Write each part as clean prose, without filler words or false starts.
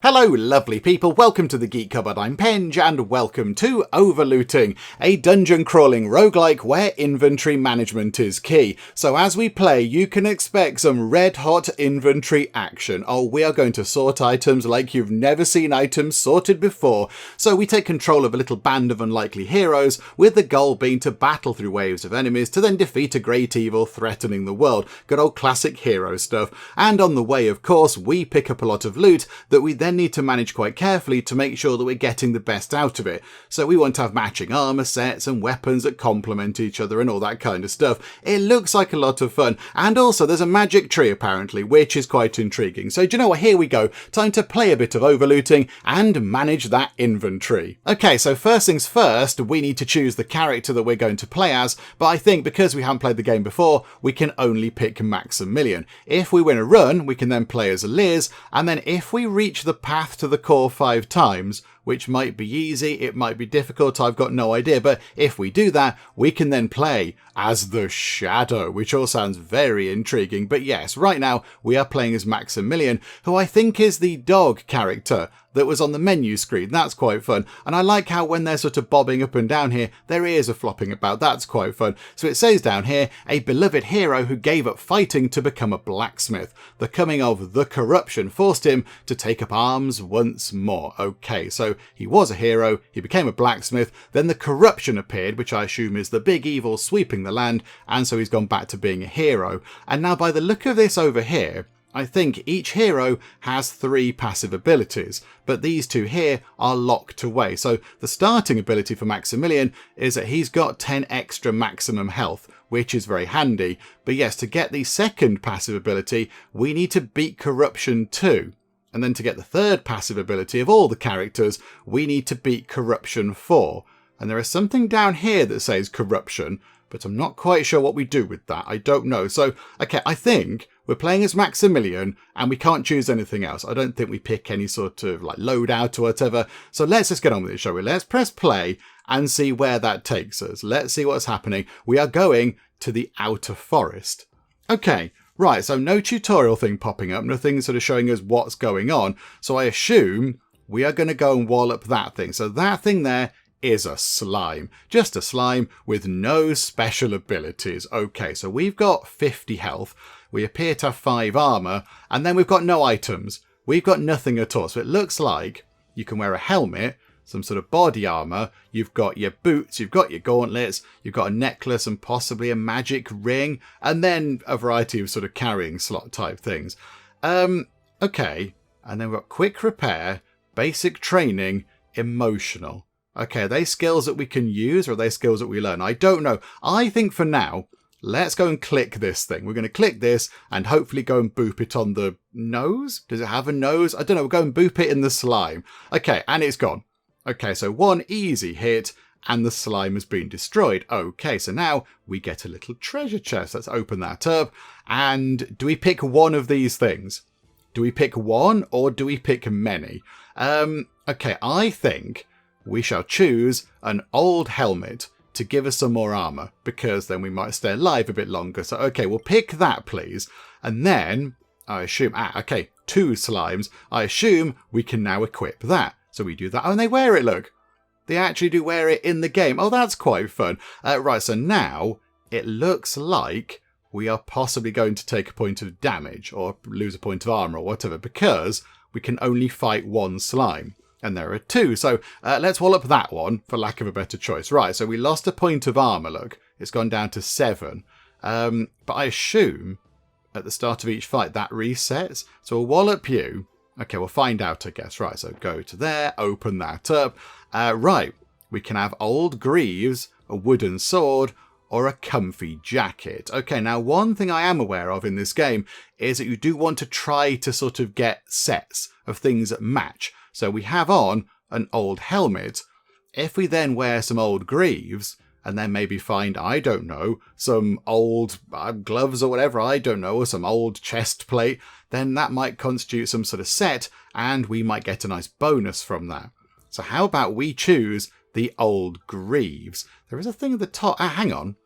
Hello lovely people, welcome to the Geek Cupboard, I'm Penge, and welcome to Overlooting, a dungeon crawling roguelike where inventory management is key. So as we play, you can expect some red hot inventory action. Oh, we are going to sort items like you've never seen items sorted before. So we take control of a little band of unlikely heroes, with the goal being to battle through waves of enemies to then defeat a great evil threatening the world. Good old classic hero stuff. And on the way, of course, we pick up a lot of loot that we then need to manage quite carefully to make sure that we're getting the best out of it. So we want to have matching armour sets and weapons that complement each other and all that kind of stuff. It looks like a lot of fun, and also there's a magic tree apparently, which is quite intriguing. So do you know what, here we go, time to play a bit of overlooting and manage that inventory. Okay, so first things first, we need to choose the character that we're going to play as, but I think because we haven't played the game before, we can only pick Maximilian. If we win a run, we can then play as Liz, and then if we reach the path to the core 5 times, which might be easy, it might be difficult, I've got no idea, but if we do that, we can then play as the Shadow, which all sounds very intriguing. But yes, right now we are playing as Maximilian, who I think is the dog character that was on the menu screen. That's quite fun. And I like how when they're sort of bobbing up and down here, their ears are flopping about. That's quite fun. So it says down here, a beloved hero who gave up fighting to become a blacksmith. The coming of the corruption forced him to take up arms once more. Okay, so he was a hero, he became a blacksmith, then the corruption appeared, which I assume is the big evil sweeping the land, and so he's gone back to being a hero. And now by the look of this over here, I think each hero has 3 passive abilities, but these 2 here are locked away. So the starting ability for Maximilian is that he's got 10 extra maximum health, which is very handy. But yes, to get the second passive ability, we need to beat corruption 2. And then to get the third passive ability of all the characters, we need to beat corruption 4. And there is something down here that says corruption, but I'm not quite sure what we do with that. I don't know. So, okay, I think we're playing as Maximilian and we can't choose anything else. I don't think we pick any sort of like loadout or whatever. So let's just get on with it, shall we? Let's press play and see where that takes us. Let's see what's happening. We are going to the outer forest. Okay, right. So no tutorial thing popping up. Nothing sort of showing us what's going on. So I assume we are going to go and wall up that thing. So that thing there is a slime. Just a slime with no special abilities. Okay, so we've got 50 health. We appear to have 5 armour, and then we've got no items. We've got nothing at all. So it looks like you can wear a helmet, some sort of body armour, you've got your boots, you've got your gauntlets, you've got a necklace and possibly a magic ring, and then a variety of sort of carrying slot type things. Okay, and then we've got quick repair, basic training, emotional. Okay, are they skills that we can use or are they skills that we learn? I don't know. I think for now, let's go and click this thing. We're going to click this and hopefully go and boop it on the nose. Does it have a nose? I don't know. We'll go and boop it in the slime. Okay, and it's gone. Okay, so 1 easy hit and the slime has been destroyed. Okay, so now we get a little treasure chest. Let's open that up. And do we pick one of these things? Do we pick one or do we pick many? Okay, I think we shall choose an old helmet to give us some more armour, because then we might stay alive a bit longer. So, okay, we'll pick that, please. And then, I assume, okay, 2 slimes. I assume we can now equip that. So we do that. Oh, and they wear it, look. They actually do wear it in the game. Oh, that's quite fun. Right, so now it looks like we are possibly going to take a point of damage or lose a point of armour or whatever, because we can only fight 1 slime. And there are 2. So let's wall up that one, for lack of a better choice. Right, so we lost a point of armour, look. It's gone down to 7. But I assume at the start of each fight that resets. So we'll wall up you. Okay, we'll find out, I guess. Right, so go to there, open that up. Right, we can have old greaves, a wooden sword, or a comfy jacket. Okay, now one thing I am aware of in this game is that you do want to try to sort of get sets of things that match. So we have on an old helmet. If we then wear some old greaves and then maybe find, I don't know, some old gloves or whatever, I don't know, or some old chest plate, then that might constitute some sort of set and we might get a nice bonus from that. So how about we choose the old greaves? There is a thing at the top. Hang on.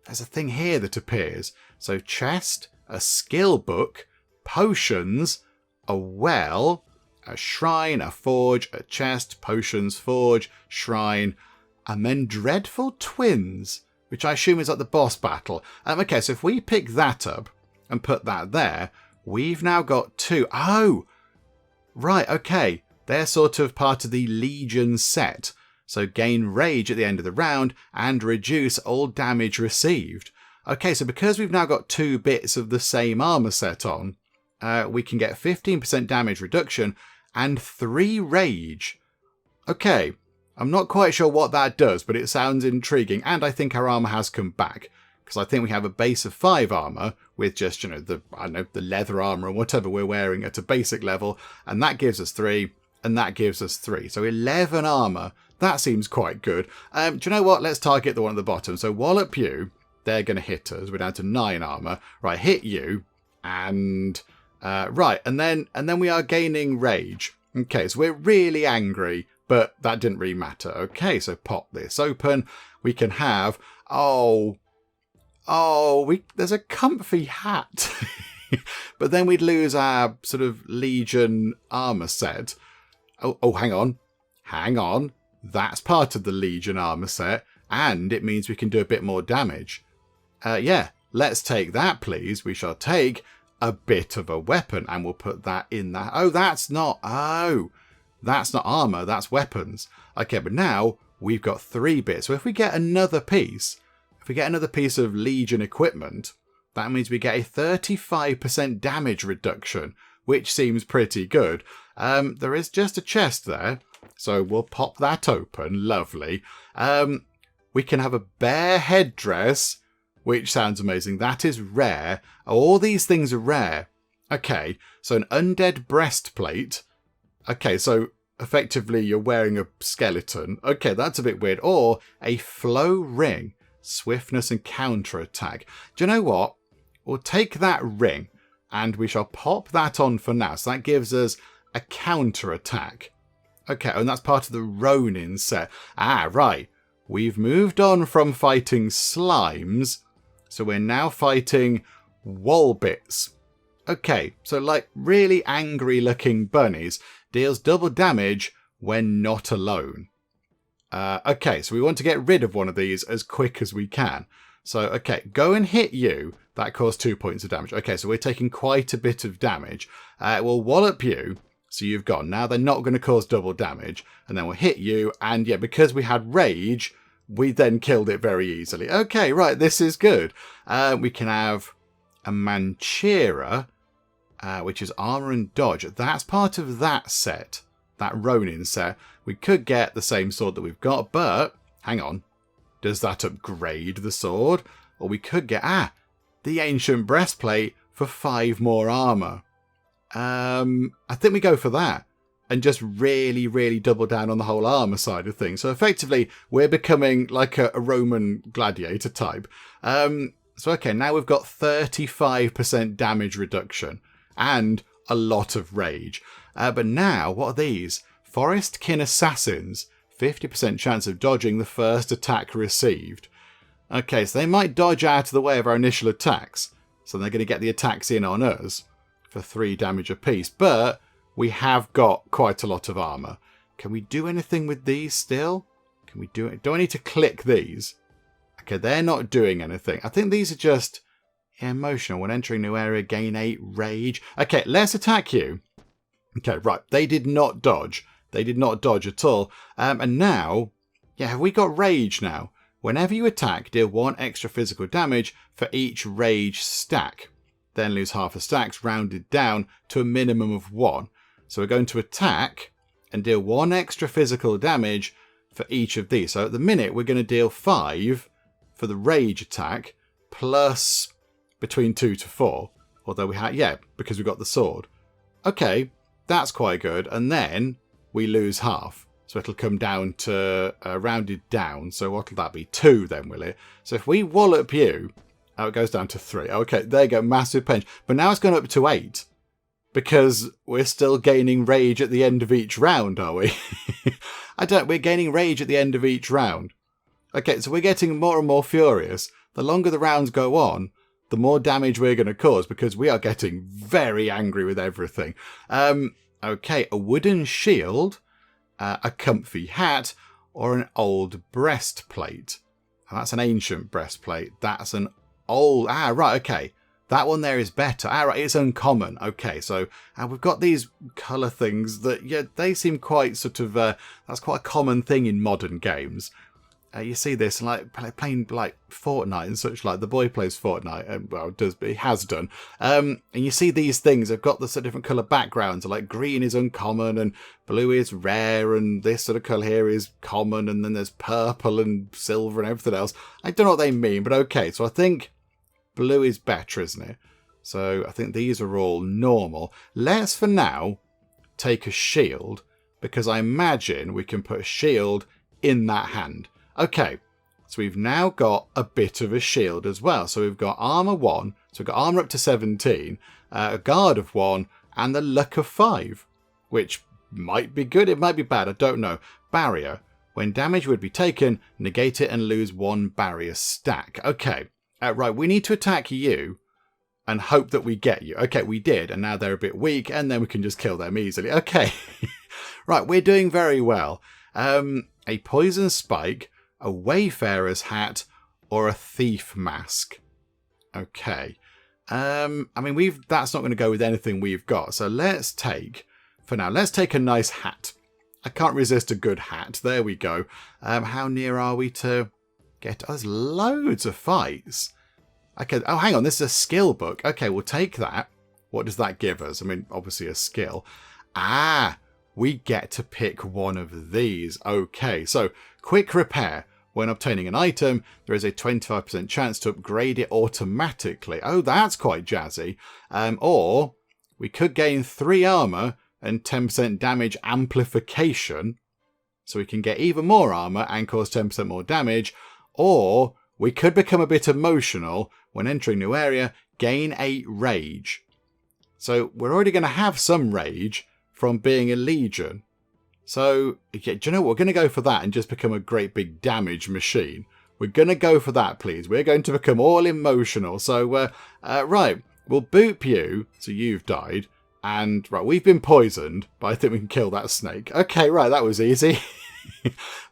There's a thing here that appears. So chest, a skill book, potions, a well, a shrine, a forge, a chest, potions, forge, shrine, and then dreadful twins, which I assume is at the boss battle. Okay, so if we pick that up and put that there, we've now got 2. Oh, right, okay. They're sort of part of the Legion set. So gain rage at the end of the round and reduce all damage received. Okay, so because we've now got 2 bits of the same armour set on, we can get 15% damage reduction and 3 rage. Okay, I'm not quite sure what that does, but it sounds intriguing, and I think our armour has come back. Because I think we have a base of 5 armour with just, the leather armour or whatever we're wearing at a basic level, and that gives us 3, and that gives us 3. So 11 armour. That seems quite good. Do you know what? Let's target the one at the bottom. So wallop you. They're going to hit us. We're down to 9 armour. Right, hit you. And right, and then we are gaining rage. Okay, so we're really angry, but that didn't really matter. Okay, so pop this open. We can have there's a comfy hat. But then we'd lose our sort of Legion armour set. Oh, hang on. That's part of the Legion armour set, and it means we can do a bit more damage. Yeah, let's take that, please. We shall take a bit of a weapon, and we'll put that in that. That's not armour, that's weapons. Okay, but now we've got 3 bits. So if we get another piece of Legion equipment, that means we get a 35% damage reduction, which seems pretty good. There is just a chest there. So we'll pop that open. Lovely. We can have a bear headdress, which sounds amazing. That is rare. All these things are rare. Okay, so an undead breastplate. Okay, so effectively you're wearing a skeleton. Okay, that's a bit weird. Or a flow ring. Swiftness and counterattack. Do you know what? We'll take that ring and we shall pop that on for now. So that gives us a counterattack. Okay, and that's part of the Ronin set. Right. We've moved on from fighting slimes, so we're now fighting Wolbits. Okay, so like really angry looking bunnies, deals double damage when not alone. Okay, so we want to get rid of one of these as quick as we can. So, okay, go and hit you. That caused 2 points of damage. Okay, so we're taking quite a bit of damage. We'll wallop you. So you've gone. Now they're not going to cause double damage. And then we'll hit you. And yeah, because we had rage, we then killed it very easily. Okay, right, this is good. We can have a Manchira, which is armor and dodge. That's part of that set, that Ronin set. We could get the same sword that we've got, but hang on. Does that upgrade the sword? Or we could get, the ancient breastplate for 5 more armor. I think we go for that and just really, really double down on the whole armor side of things. So effectively, we're becoming like a Roman gladiator type. So okay, now we've got 35% damage reduction and a lot of rage. But now, what are these? Forest Kin Assassins. 50% chance of dodging the first attack received. Okay, so they might dodge out of the way of our initial attacks. So they're going to get the attacks in on us for 3 damage apiece. But we have got quite a lot of armor. Can we do anything with these still? Can we do it? Do I need to click these? Okay, they're not doing anything. I think these are just emotional. When entering new area, gain 8 rage. Okay, let's attack you. Okay, right. They did not dodge. They did not dodge at all. And now, yeah, have we got rage now? Whenever you attack, deal 1 extra physical damage for each rage stack. Then lose half the stacks, rounded down to a minimum of 1. So we're going to attack and deal 1 extra physical damage for each of these. So at the minute, we're going to deal 5 for the rage attack, plus between 2 to 4. Although we have, yeah, because we've got the sword. Okay, that's quite good. And then we lose half. So it'll come down to rounded down. So what'll that be? 2 then, will it? So if we wallop you, it goes down to 3. Okay, there you go, massive pinch. But now it's gone up to 8. Because we're still gaining rage at the end of each round, are we? We're gaining rage at the end of each round. Okay, so we're getting more and more furious. The longer the rounds go on, the more damage we're going to cause because we are getting very angry with everything. Okay, a wooden shield, a comfy hat, or an old breastplate. Oh, that's an ancient breastplate. That's an old... Ah, right, okay. That one there is better. Ah, right, it's uncommon. Okay, so we've got these colour things that, yeah, they seem quite sort of... that's quite a common thing in modern games. You see this like playing like Fortnite and such like. The boy plays Fortnite, and well, does, but he has done. And you see these things. They've got the sort of different colour backgrounds. Like green is uncommon, and blue is rare, and this sort of colour here is common, and then there's purple and silver and everything else. I don't know what they mean, but okay. So I think blue is better, isn't it? So I think these are all normal. Let's for now take a shield, because I imagine we can put a shield in that hand. Okay, so we've now got a bit of a shield as well. So we've got armour 1, so we've got armour up to 17, a guard of 1, and the luck of 5, which might be good, it might be bad, I don't know. Barrier, when damage would be taken, negate it and lose 1 barrier stack. Okay, right, we need to attack you and hope that we get you. Okay, we did, and now they're a bit weak, and then we can just kill them easily. Okay, right, we're doing very well. A poison spike, a wayfarer's hat, or a thief mask. Okay. I mean, that's not going to go with anything we've got. So let's take, for now, let's take a nice hat. I can't resist a good hat. There we go. How near are we to get... Oh, there's loads of fights. Okay. Oh, hang on. This is a skill book. Okay, we'll take that. What does that give us? I mean, obviously a skill. Ah, we get to pick one of these. Okay, so quick repair. When obtaining an item, there is a 25% chance to upgrade it automatically. Oh, that's quite jazzy. Or we could gain 3 armour and 10% damage amplification. So we can get even more armour and cause 10% more damage. Or we could become a bit emotional. When entering new area, gain 8 rage. So we're already going to have some rage from being a legion. So, yeah, do you know what? We're going to go for that and just become a great big damage machine. We're going to go for that, please. We're going to become all emotional. So, right, we'll boop you. So you've died. And, right, we've been poisoned, but I think we can kill that snake. Okay, right, that was easy.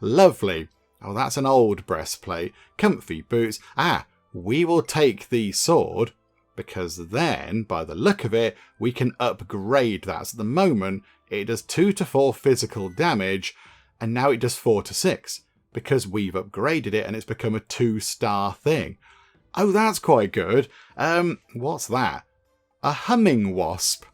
Lovely. Oh, that's an old breastplate. Comfy boots. Ah, we will take the sword, because then, by the look of it, we can upgrade that. So at the moment, it does 2 to 4 physical damage, and now it does 4 to 6, because we've upgraded it and it's become a 2-star thing. Oh, that's quite good. What's that? A humming wasp.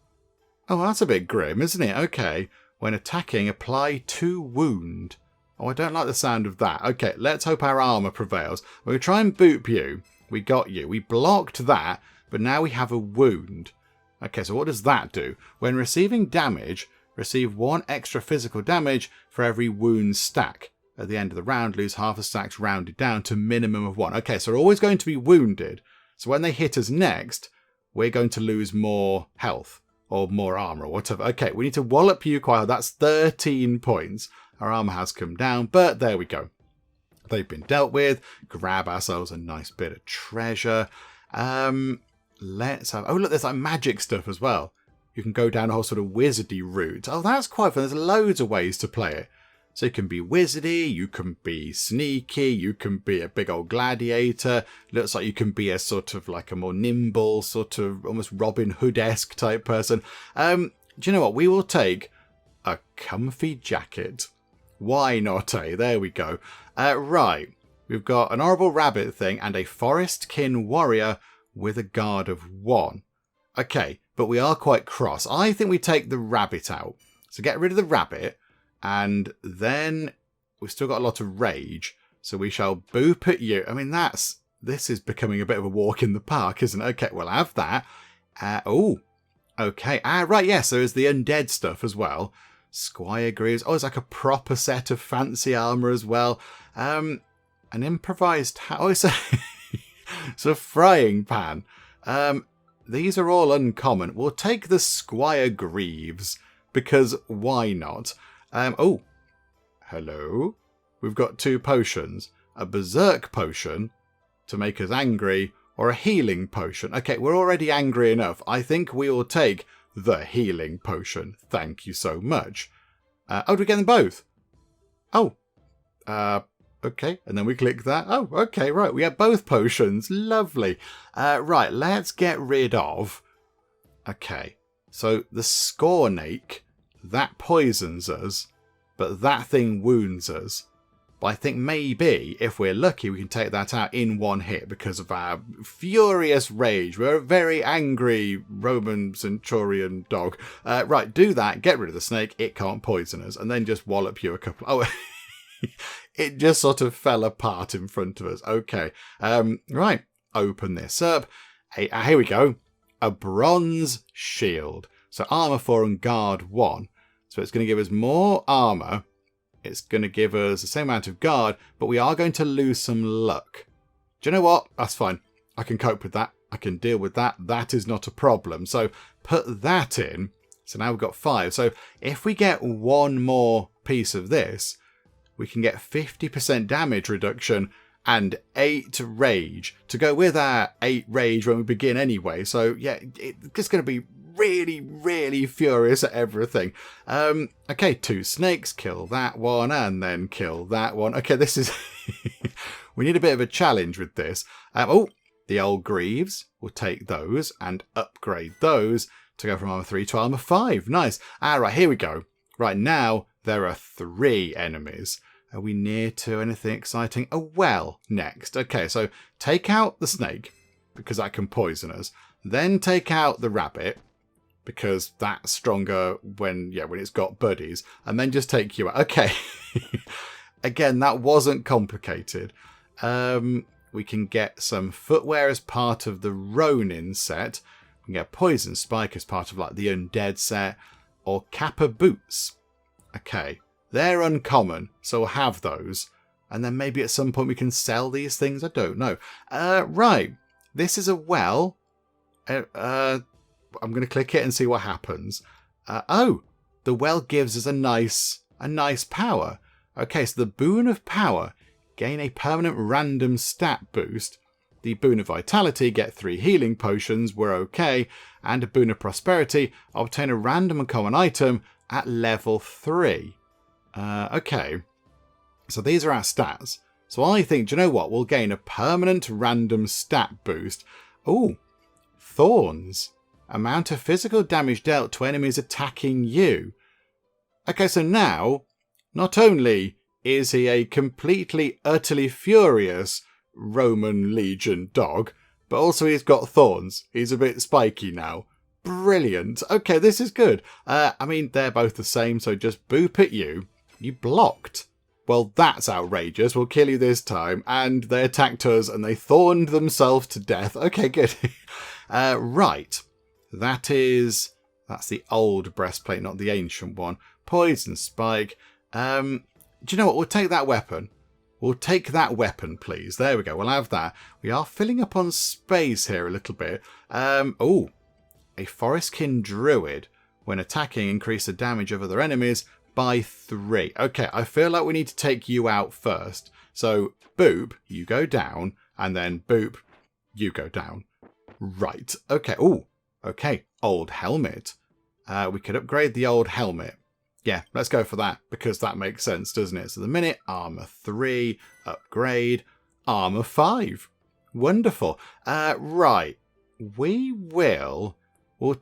Oh, that's a bit grim, isn't it? Okay. When attacking, apply 2 wound. Oh, I don't like the sound of that. Okay, let's hope our armour prevails. We're going to try and boop you. We got you. We blocked that, but now we have a wound. Okay, so what does that do? When receiving damage, receive 1 extra physical damage for every wound stack. At the end of the round, lose half the stacks rounded down to minimum of 1. Okay, so we're always going to be wounded. So when they hit us next, we're going to lose more health or more armour or whatever. Okay, we need to wallop you quite hard. That's 13 points. Our armour has come down, but there we go. They've been dealt with. Grab ourselves a nice bit of treasure. Let's have... Oh, look, there's like magic stuff as well. You can go down a whole sort of wizardy route. Oh, that's quite fun. There's loads of ways to play it. So you can be wizardy, you can be sneaky, you can be a big old gladiator. Looks like you can be a sort of like a more nimble, sort of almost Robin Hood-esque type person. Do you know what? We will take a comfy jacket. Why not, eh? There we go. Right. We've got an horrible rabbit thing and a forest kin warrior with a guard of 1. Okay, but we are quite cross. I think we take the rabbit out. So get rid of the rabbit. And then we've still got a lot of rage. So we shall boop at you. I mean, this is becoming a bit of a walk in the park, isn't it? Okay, we'll have that. Oh, okay. Right, yes, there is the undead stuff as well. Squire Greaves. Oh, it's like a proper set of fancy armour as well. An improvised... Oh, it's a frying pan. These are all uncommon. We'll take the Squire Greaves, because why not? Oh, hello. We've got 2 potions. A berserk potion to make us angry, or a healing potion. Okay, we're already angry enough. I think we will take the healing potion. Thank you so much. Oh, do we get them both? Oh, okay. And then we click that. Oh, okay, right. We have both potions. Lovely. Right, let's get rid of... Okay, so the Scornake, that poisons us, but that thing wounds us. But I think maybe, if we're lucky, we can take that out in one hit because of our furious rage. We're a very angry Roman Centurion dog. Right, do that, get rid of the snake, it can't poison us, and then just wallop you a couple... Oh, it just sort of fell apart in front of us. Okay, right, open this up. Hey, here we go. A bronze shield. So armour 4 and guard 1. So it's going to give us more armour. It's going to give us the same amount of guard, but we are going to lose some luck. Do you know what? That's fine. I can cope with that. I can deal with that. That is not a problem. So put that in. So now we've got 5. So if we get one more piece of this, we can get 50% damage reduction and 8 rage to go with our 8 rage when we begin anyway. So yeah, it's going to be really, really furious at everything. Okay, 2 snakes, kill that one, and then kill that one. Okay, this is... we need a bit of a challenge with this. Oh, the old greaves. We'll take those and upgrade those to go from armor 3 to armor 5. Nice. Alright, here we go. Right, now there are 3 enemies. Are we near to anything exciting? A well next. Okay, so take out the snake, because that can poison us. Then take out the rabbit, because that's stronger when it's got buddies. And then just take you out. Okay. Again, that wasn't complicated. We can get some footwear as part of the Ronin set. We can get poison spike as part of like the undead set. Or Kappa boots. Okay. They're uncommon, so we'll have those. And then maybe at some point we can sell these things. I don't know. Right. This is a well. I'm going to click it and see what happens. Oh, the well gives us a nice power. Okay, so the boon of power, gain a permanent random stat boost. The boon of vitality, get 3 healing potions, we're okay. And a boon of prosperity, obtain a random uncommon item at level 3. Okay, so these are our stats. So I think, do you know what? We'll gain a permanent random stat boost. Oh, thorns. Amount of physical damage dealt to enemies attacking you. Okay, so now, not only is he a completely, utterly furious Roman Legion dog, but also he's got thorns. He's a bit spiky now. Brilliant. Okay, this is good. I mean, they're both the same, so just boop at you. You blocked. Well, that's outrageous. We'll kill you this time. And they attacked us and they thorned themselves to death. Okay, good. Right. That's the old breastplate, not the ancient one. Poison spike. Do you know what? We'll take that weapon. We'll take that weapon, please. There we go. We'll have that. We are filling up on space here a little bit. Oh, a Forestkin Druid. When attacking, increase the damage of other enemies by 3. Okay, I feel like we need to take you out first. So, boop, you go down, and then boop, you go down. Right. Okay. Oh, okay. Old helmet. We could upgrade the old helmet. Yeah, let's go for that, because that makes sense, doesn't it? So the minute, armor 3, upgrade, armor 5. Wonderful. Right. We'll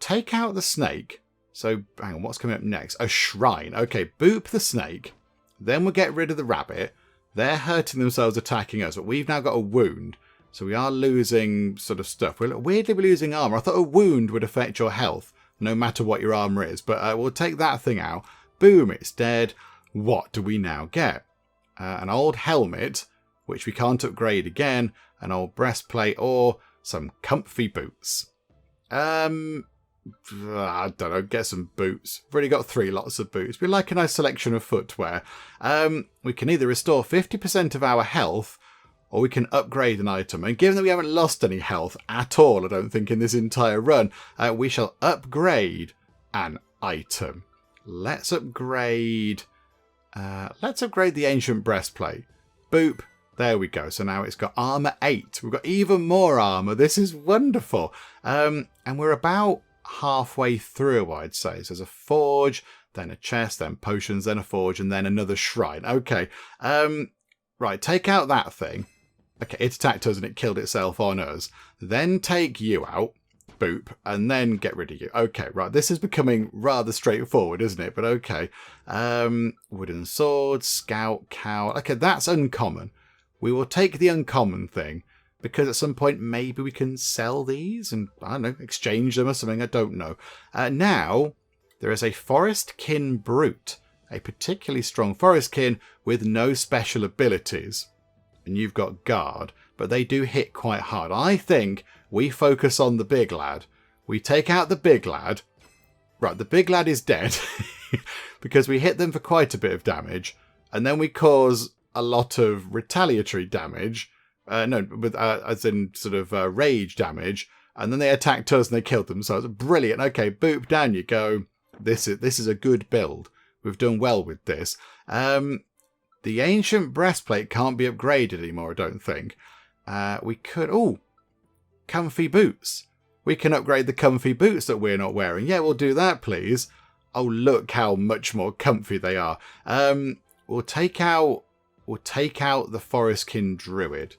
take out the snake. So, hang on, what's coming up next? A shrine. Okay, boop the snake. Then we'll get rid of the rabbit. They're hurting themselves attacking us, but we've now got a wound. So we are losing sort of stuff. Weirdly, we're losing armor. I thought a wound would affect your health, no matter what your armor is. But we'll take that thing out. Boom, it's dead. What do we now get? An old helmet, which we can't upgrade again. An old breastplate or some comfy boots. I don't know, get some boots. We've already got 3 lots of boots. We like a nice selection of footwear. We can either restore 50% of our health, or we can upgrade an item. And given that we haven't lost any health at all, I don't think, in this entire run, we shall upgrade an item. Let's upgrade the ancient breastplate. Boop. There we go. So now it's got armor 8. We've got even more armor. This is wonderful. And we're about halfway through, I'd say. So there's a forge, then a chest, then potions, then a forge, and then another shrine. Okay. Right, take out that thing. Okay, it attacked us and it killed itself on us. Then take you out. Boop. And then get rid of you. Okay, right. This is becoming rather straightforward, isn't it? But okay. Wooden sword, scout, cow. Okay, that's uncommon. We will take the uncommon thing. Because at some point, maybe we can sell these and, I don't know, exchange them or something. I don't know. Now, there is a forest kin brute. A particularly strong forest kin with no special abilities. And you've got guard. But they do hit quite hard. I think we focus on the big lad. We take out the big lad. Right, the big lad is dead. because we hit them for quite a bit of damage. And then we cause a lot of retaliatory damage. As in sort of rage damage, and then they attacked us and they killed them. So it's brilliant. Okay, boop, down you go. This is a good build. We've done well with this. The ancient breastplate can't be upgraded anymore, I don't think. We could... Oh, comfy boots. We can upgrade the comfy boots that we're not wearing. Yeah, we'll do that, please. Oh, look how much more comfy they are. We'll take out the forestkin druid.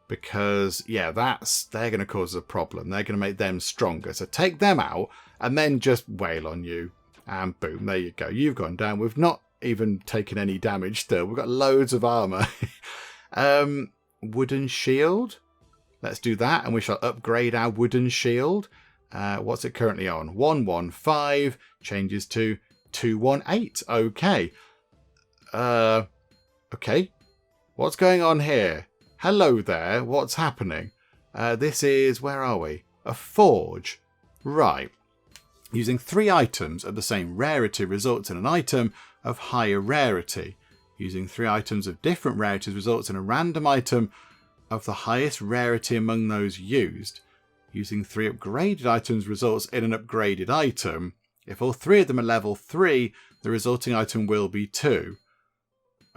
Because, yeah, they're going to cause a problem. They're going to make them stronger. So take them out and then just wail on you. And boom, there you go. You've gone down. We've not even taken any damage still. We've got loads of armour. Wooden shield. Let's do that. And we shall upgrade our wooden shield. What's it currently on? 115 changes to 218. Okay. Okay. What's going on here? Hello there, what's happening? This is, where are we? A forge. Right. Using 3 items of the same rarity results in an item of higher rarity. Using 3 items of different rarities results in a random item of the highest rarity among those used. Using 3 upgraded items results in an upgraded item. If all 3 of them are level 3, the resulting item will be 2.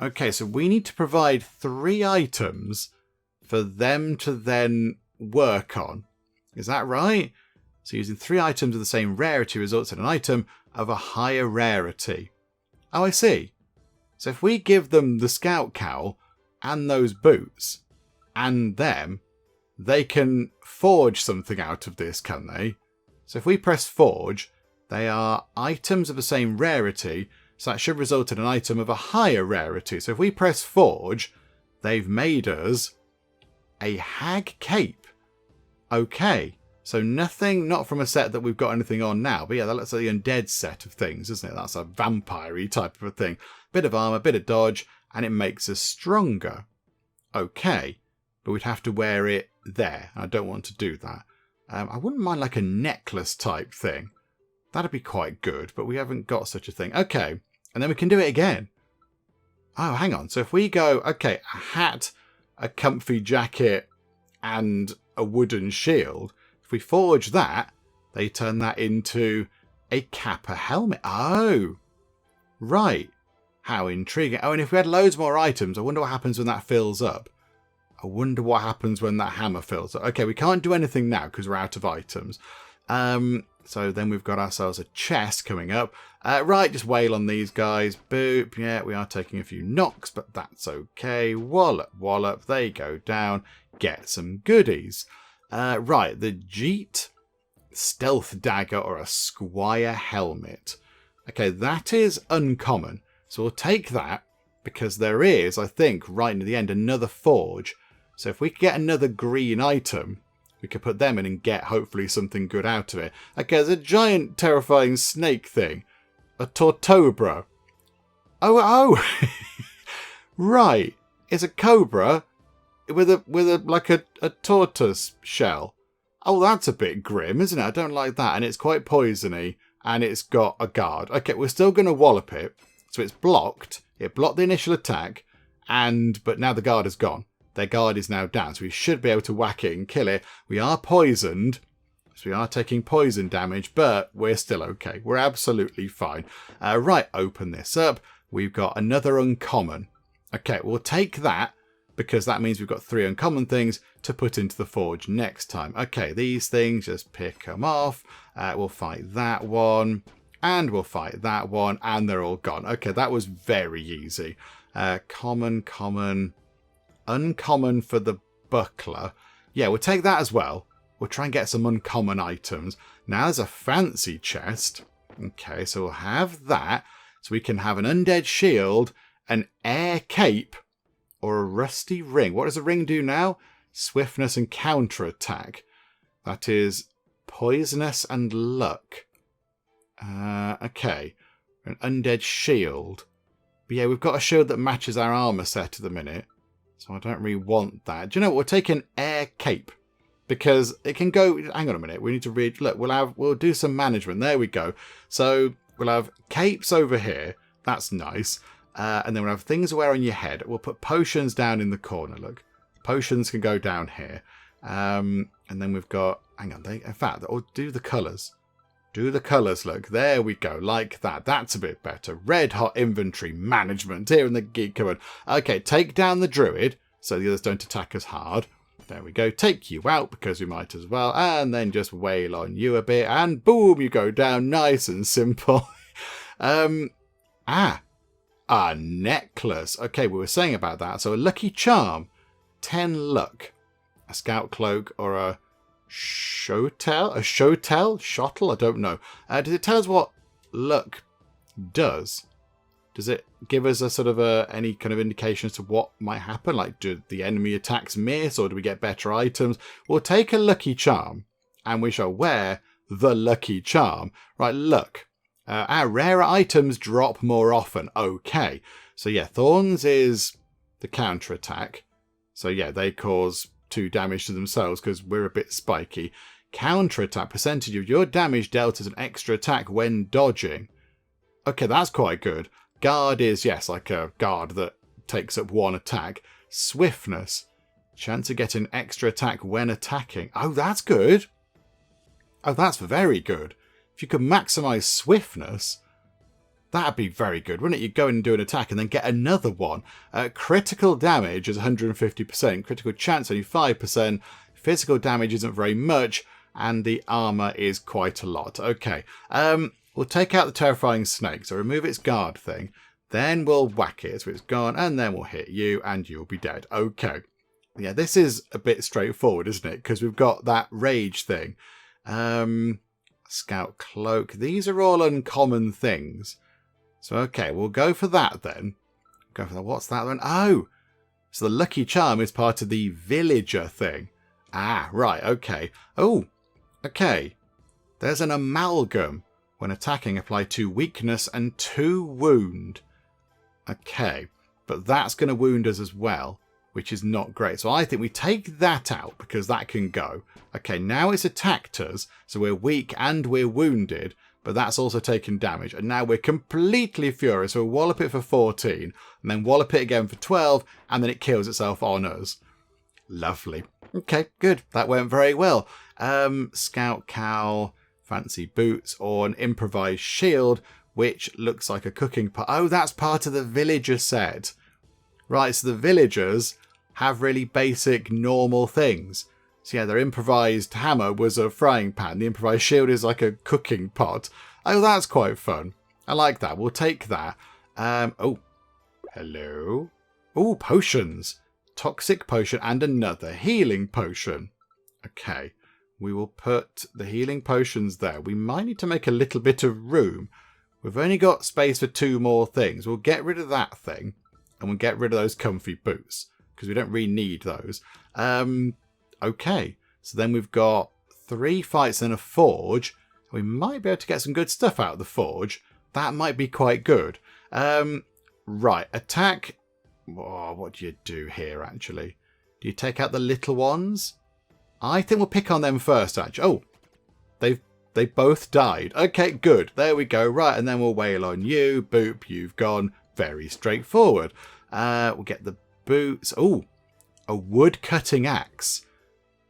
Okay, so we need to provide 3 items for them to then work on. Is that right? So using 3 items of the same rarity results in an item of a higher rarity. Oh, I see. So if we give them the scout cowl and those boots and them, they can forge something out of this, can they? So if we press forge, they are items of the same rarity. So that should result in an item of a higher rarity. So if we press forge, they've made us a hag cape. Okay. So nothing, not from a set that we've got anything on now. But yeah, that looks like the undead set of things, isn't it? That's a vampire-y type of a thing. Bit of armour, bit of dodge, and it makes us stronger. Okay. But we'd have to wear it there. I don't want to do that. I wouldn't mind like a necklace type thing. That'd be quite good, but we haven't got such a thing. Okay. And then we can do it again. Oh, hang on. So if we go, okay, a hat, a comfy jacket, and a wooden shield. If we forge that, they turn that into a cap, a helmet. Oh, right. How intriguing. Oh, and if we had loads more items, I wonder what happens when that fills up. I wonder what happens when that hammer fills up. Okay, we can't do anything now because we're out of items. So then we've got ourselves a chest coming up. Right, just wail on these guys. Boop. Yeah, we are taking a few knocks, but that's okay. Wallop, wallop. They go down. Get some goodies. Right, the Jeet stealth dagger or a squire helmet. Okay, that is uncommon. So we'll take that because there is, I think, right near the end, another forge. So if we could get another green item, we could put them in and get, hopefully, something good out of it. Okay, there's a giant, terrifying snake thing. A tortobra. Oh! Right. It's a cobra with a tortoise shell. Oh, that's a bit grim, isn't it? I don't like that. And it's quite poisony. And it's got a guard. Okay, we're still going to wallop it. So it's blocked. It blocked the initial attack. But now the guard is gone. Their guard is now down, so we should be able to whack it and kill it. We are poisoned, so we are taking poison damage, but we're still okay. We're absolutely fine. Right, open this up. We've got another uncommon. Okay, we'll take that, because that means we've got 3 uncommon things to put into the forge next time. Okay, these things, just pick them off. We'll fight that one, and we'll fight that one, and they're all gone. Okay, that was very easy. Common, common, uncommon for the buckler. Yeah, we'll take that as well. We'll try and get some uncommon items. Now there's a fancy chest. Okay, so we'll have that. So we can have an undead shield, an air cape, or a rusty ring. What does a ring do now? Swiftness and counterattack. That is poisonous and luck. Okay. An undead shield. But yeah, we've got a shield that matches our armour set at the minute. So I don't really want that. Do you know what? We'll take an air cape. Because it can go... Hang on a minute. We need to read... Look, we'll do some management. There we go. So we'll have capes over here. That's nice. And then we'll have things to wear on your head. We'll put potions down in the corner. Look. Potions can go down here. And then we've got... Hang on. In fact, or do the colours. Do the colours, look. There we go. Like that. That's a bit better. Red hot inventory management here in the Geek cupboard. Okay, take down the druid so the others don't attack us hard. There we go. Take you out because we might as well. And then just wail on you a bit. And boom, you go down. Nice and simple. A necklace. Okay, we were saying about that. So a lucky charm. 10 luck. A scout cloak or a shotel? A shotel? Shottle? I don't know. Does it tell us what luck does? Does it give us a sort of any kind of indication as to what might happen? Like, do the enemy attacks miss, or do we get better items? We'll take a lucky charm, and we shall wear the lucky charm. Right, luck. Our rarer items drop more often. Okay. So yeah, thorns is the counterattack. So yeah, they cause 2 damage to themselves because we're a bit spiky. Counterattack, percentage of your damage dealt as an extra attack when dodging. Okay, that's quite good. Guard is, yes, like a guard that takes up 1 attack. Swiftness. Chance of getting extra attack when attacking. Oh, that's good. Oh, that's very good. If you could maximise swiftness, that'd be very good, wouldn't it? You'd go in and do an attack and then get another one. Critical damage is 150%. Critical chance only 5%. Physical damage isn't very much. And the armour is quite a lot. Okay. We'll take out the terrifying snake, so remove its guard thing. Then we'll whack it, so it's gone, and then we'll hit you, and you'll be dead. Okay. Yeah, this is a bit straightforward, isn't it? Because we've got that rage thing. Scout cloak. These are all uncommon things. So, okay, we'll go for that then. Go for that. What's that then? Oh! So the lucky charm is part of the villager thing. Ah, right, okay. Oh, okay. There's an amalgam. When attacking, apply 2 weakness and 2 wound. Okay, but that's going to wound us as well, which is not great. So I think we take that out because that can go. Okay, now it's attacked us, so we're weak and we're wounded, but that's also taken damage. And now we're completely furious. So we'll wallop it for 14, and then wallop it again for 12, and then it kills itself on us. Lovely. Okay, good. That went very well. Scout cowl... fancy boots, or an improvised shield, which looks like a cooking pot. Oh, that's part of the villager set. Right, so the villagers have really basic, normal things. So yeah, their improvised hammer was a frying pan. The improvised shield is like a cooking pot. Oh, that's quite fun. I like that. We'll take that. Oh, hello. Oh, potions. Toxic potion and another healing potion. Okay. We will put the healing potions there. We might need to make a little bit of room. We've only got space for 2 more things. We'll get rid of that thing. And we'll get rid of those comfy boots. Because we don't really need those. Okay. So then we've got 3 fights and a forge. We might be able to get some good stuff out of the forge. That might be quite good. Right. Attack. Oh, what do you do here, actually? Do you take out the little ones? I think we'll pick on them first, actually. Oh, they both died. Okay, good. There we go. Right, and then we'll wail on you. Boop, you've gone. Very straightforward. We'll get the boots. Oh, a wood-cutting axe.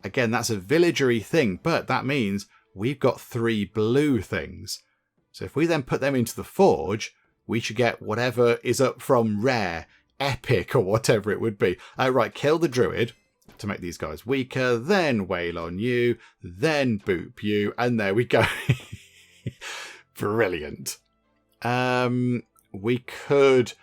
Again, that's a villagery thing, but that means we've got 3 blue things. So if we then put them into the forge, we should get whatever is up from rare epic or whatever it would be. Right, kill the druid to make these guys weaker, then wail on you, then boop you, and there we go. Brilliant. We could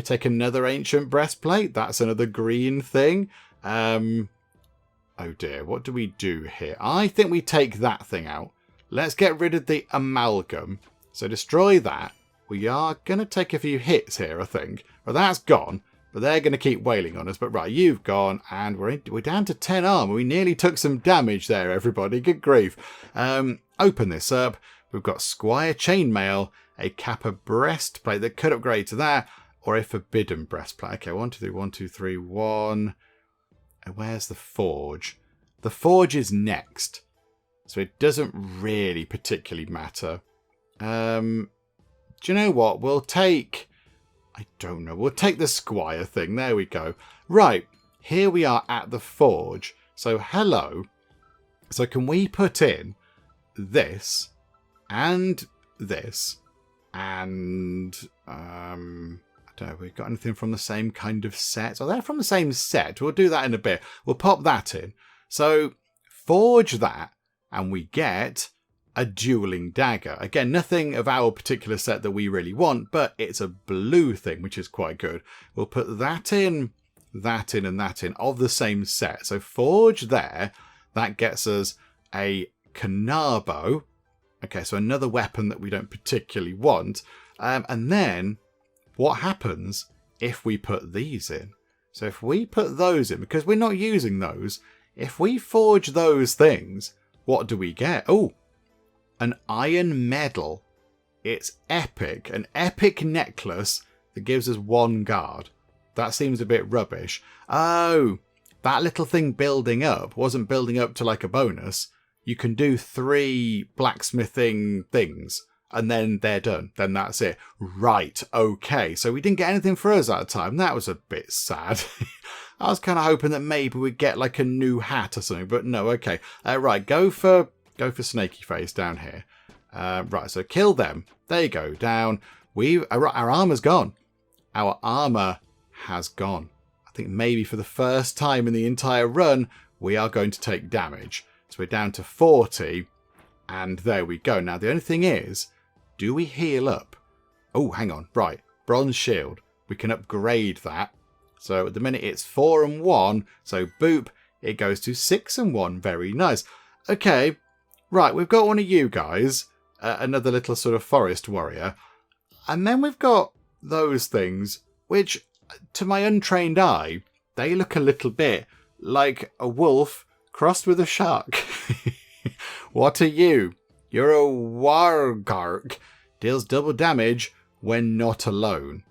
take another ancient breastplate. That's another green thing. Oh dear, what do we do here? I think we take that thing out. Let's get rid of the amalgam. So destroy that. We are going to take a few hits here, I think. Well, that's gone, but they're going to keep wailing on us. But right, you've gone, and we're down to 10 armor. We nearly took some damage there, everybody. Good grief. Open this up. We've got Squire Chainmail, a Kappa breastplate that could upgrade to that, or a Forbidden breastplate. Okay, 1, 2, 3, 1, 2, 3, 1. Where's the Forge? The Forge is next, so it doesn't really particularly matter. Do you know what? We'll take... I don't know. We'll take the Squire thing. There we go. Right, here we are at the Forge. So, hello. So, can we put in this and this and... I don't know, we've got anything from the same kind of set. Oh, they're from the same set. We'll do that in a bit. We'll pop that in. So, forge that, and we get a dueling dagger. Again, nothing of our particular set that we really want, but it's a blue thing, which is quite good. We'll put that in, and that in of the same set. So, forge there. That gets us a Canabo. Okay, so another weapon that we don't particularly want. And then... what happens if we put these in? So if we put those in, because we're not using those, if we forge those things, what do we get? Oh, an iron medal. It's epic. An epic necklace that gives us 1 guard. That seems a bit rubbish. Oh, that little thing building up wasn't building up to like a bonus. You can do 3 blacksmithing things. And then they're done. Then that's it. Right. Okay. So we didn't get anything for us at the time. That was a bit sad. I was kind of hoping that maybe we'd get like a new hat or something, but no. Okay. Right. Go for Snaky Face down here. Right. So kill them. There you go. Down. Our armor's gone. Our armor has gone. I think maybe for the first time in the entire run, we are going to take damage. So we're down to 40. And there we go. Now the only thing is, do we heal up? Oh, hang on. Right. Bronze shield. We can upgrade that. So at the minute it's 4 and 1. So boop, it goes to 6 and 1. Very nice. Okay. Right. We've got one of you guys. Another little sort of forest warrior. And then we've got those things, which to my untrained eye, they look a little bit like a wolf crossed with a shark. What are you? You're a Wargark. Deals double damage when not alone.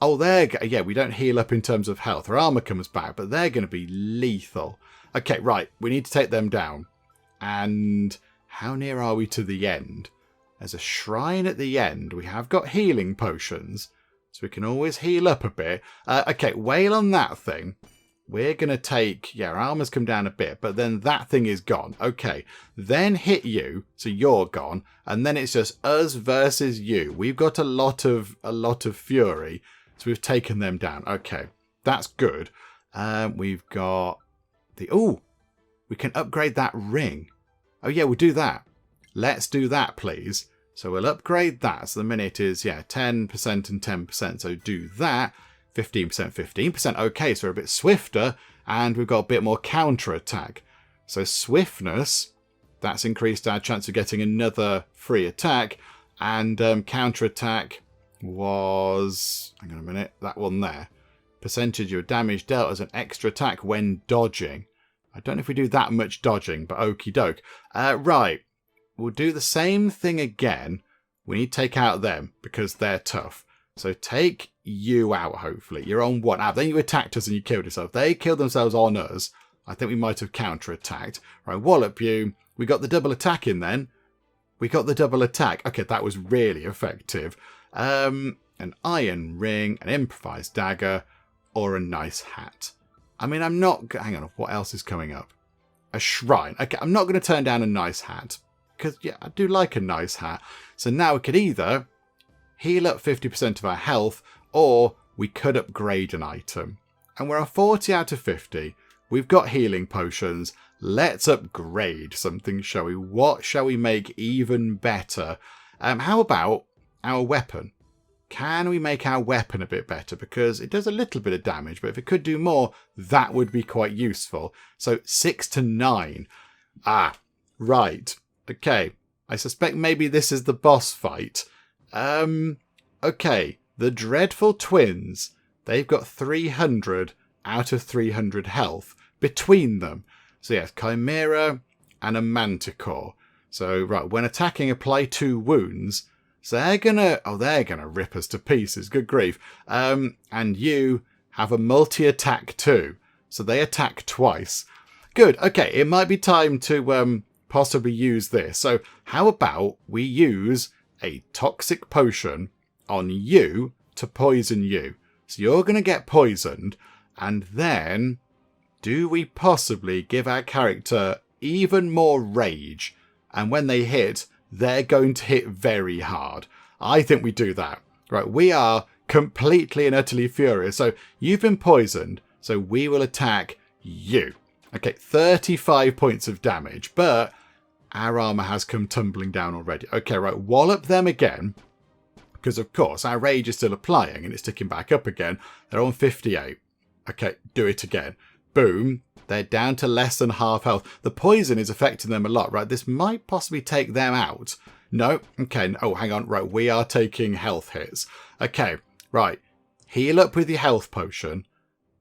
Oh, yeah, we don't heal up in terms of health. Our armor comes back, but they're going to be lethal. Okay, right. We need to take them down. And how near are we to the end? There's a shrine at the end. We have got healing potions, so we can always heal up a bit. Okay, wail on that thing. We're going to take... yeah, our armor's come down a bit, but then that thing is gone. Okay, then hit you, so you're gone, and then it's just us versus you. We've got a lot of fury, so we've taken them down. Okay, that's good. We've got the... oh, we can upgrade that ring. Oh, yeah, we'll do that. Let's do that, please. So we'll upgrade that. So the minute is, yeah, 10% and 10%. So do that. 15%, 15%. Okay, so we're a bit swifter, and we've got a bit more counter-attack. So swiftness, that's increased our chance of getting another free attack, and counter-attack was... hang on a minute, that one there. Percentage of your damage dealt as an extra attack when dodging. I don't know if we do that much dodging, but okie doke. Right, we'll do the same thing again. We need to take out them, because they're tough. So take you out, hopefully. You're on 1. Ah, then you attacked us and you killed yourself. They killed themselves on us. I think we might have counter-attacked. Right, wallop you. We got the double attack in then. We got the double attack. Okay, that was really effective. An iron ring, an improvised dagger, or a nice hat. I mean, I'm not... hang on, what else is coming up? A shrine. Okay, I'm not going to turn down a nice hat. Because, yeah, I do like a nice hat. So now we could either... heal up 50% of our health, or we could upgrade an item. And we're a 40 out of 50. We've got healing potions. Let's upgrade something, shall we? What shall we make even better? How about our weapon? Can we make our weapon a bit better? Because it does a little bit of damage, but if it could do more, that would be quite useful. So 6 to 9. Ah, right. Okay. I suspect maybe this is the boss fight. Okay. The Dreadful Twins. They've got 300 out of 300 health between them. So yes, Chimera and a Manticore. So, right, when attacking, apply 2 wounds. So they're gonna rip us to pieces. Good grief. And you have a multi-attack too. So they attack twice. Good. Okay, it might be time to possibly use this. So how about we use a toxic potion on you to poison you? So you're going to get poisoned. And then do we possibly give our character even more rage? And when they hit, they're going to hit very hard. I think we do that. Right, we are completely and utterly furious. So you've been poisoned, so we will attack you. Okay, 35 points of damage, but our armour has come tumbling down already. Okay, right, wallop them again, because of course our rage is still applying and it's ticking back up again. They're on 58. Okay, do it again. Boom. They're down to less than half health. The poison is affecting them a lot, right? This might possibly take them out. No. Okay. Oh, hang on. Right. We are taking health hits. Okay. Right. Heal up with your health potion.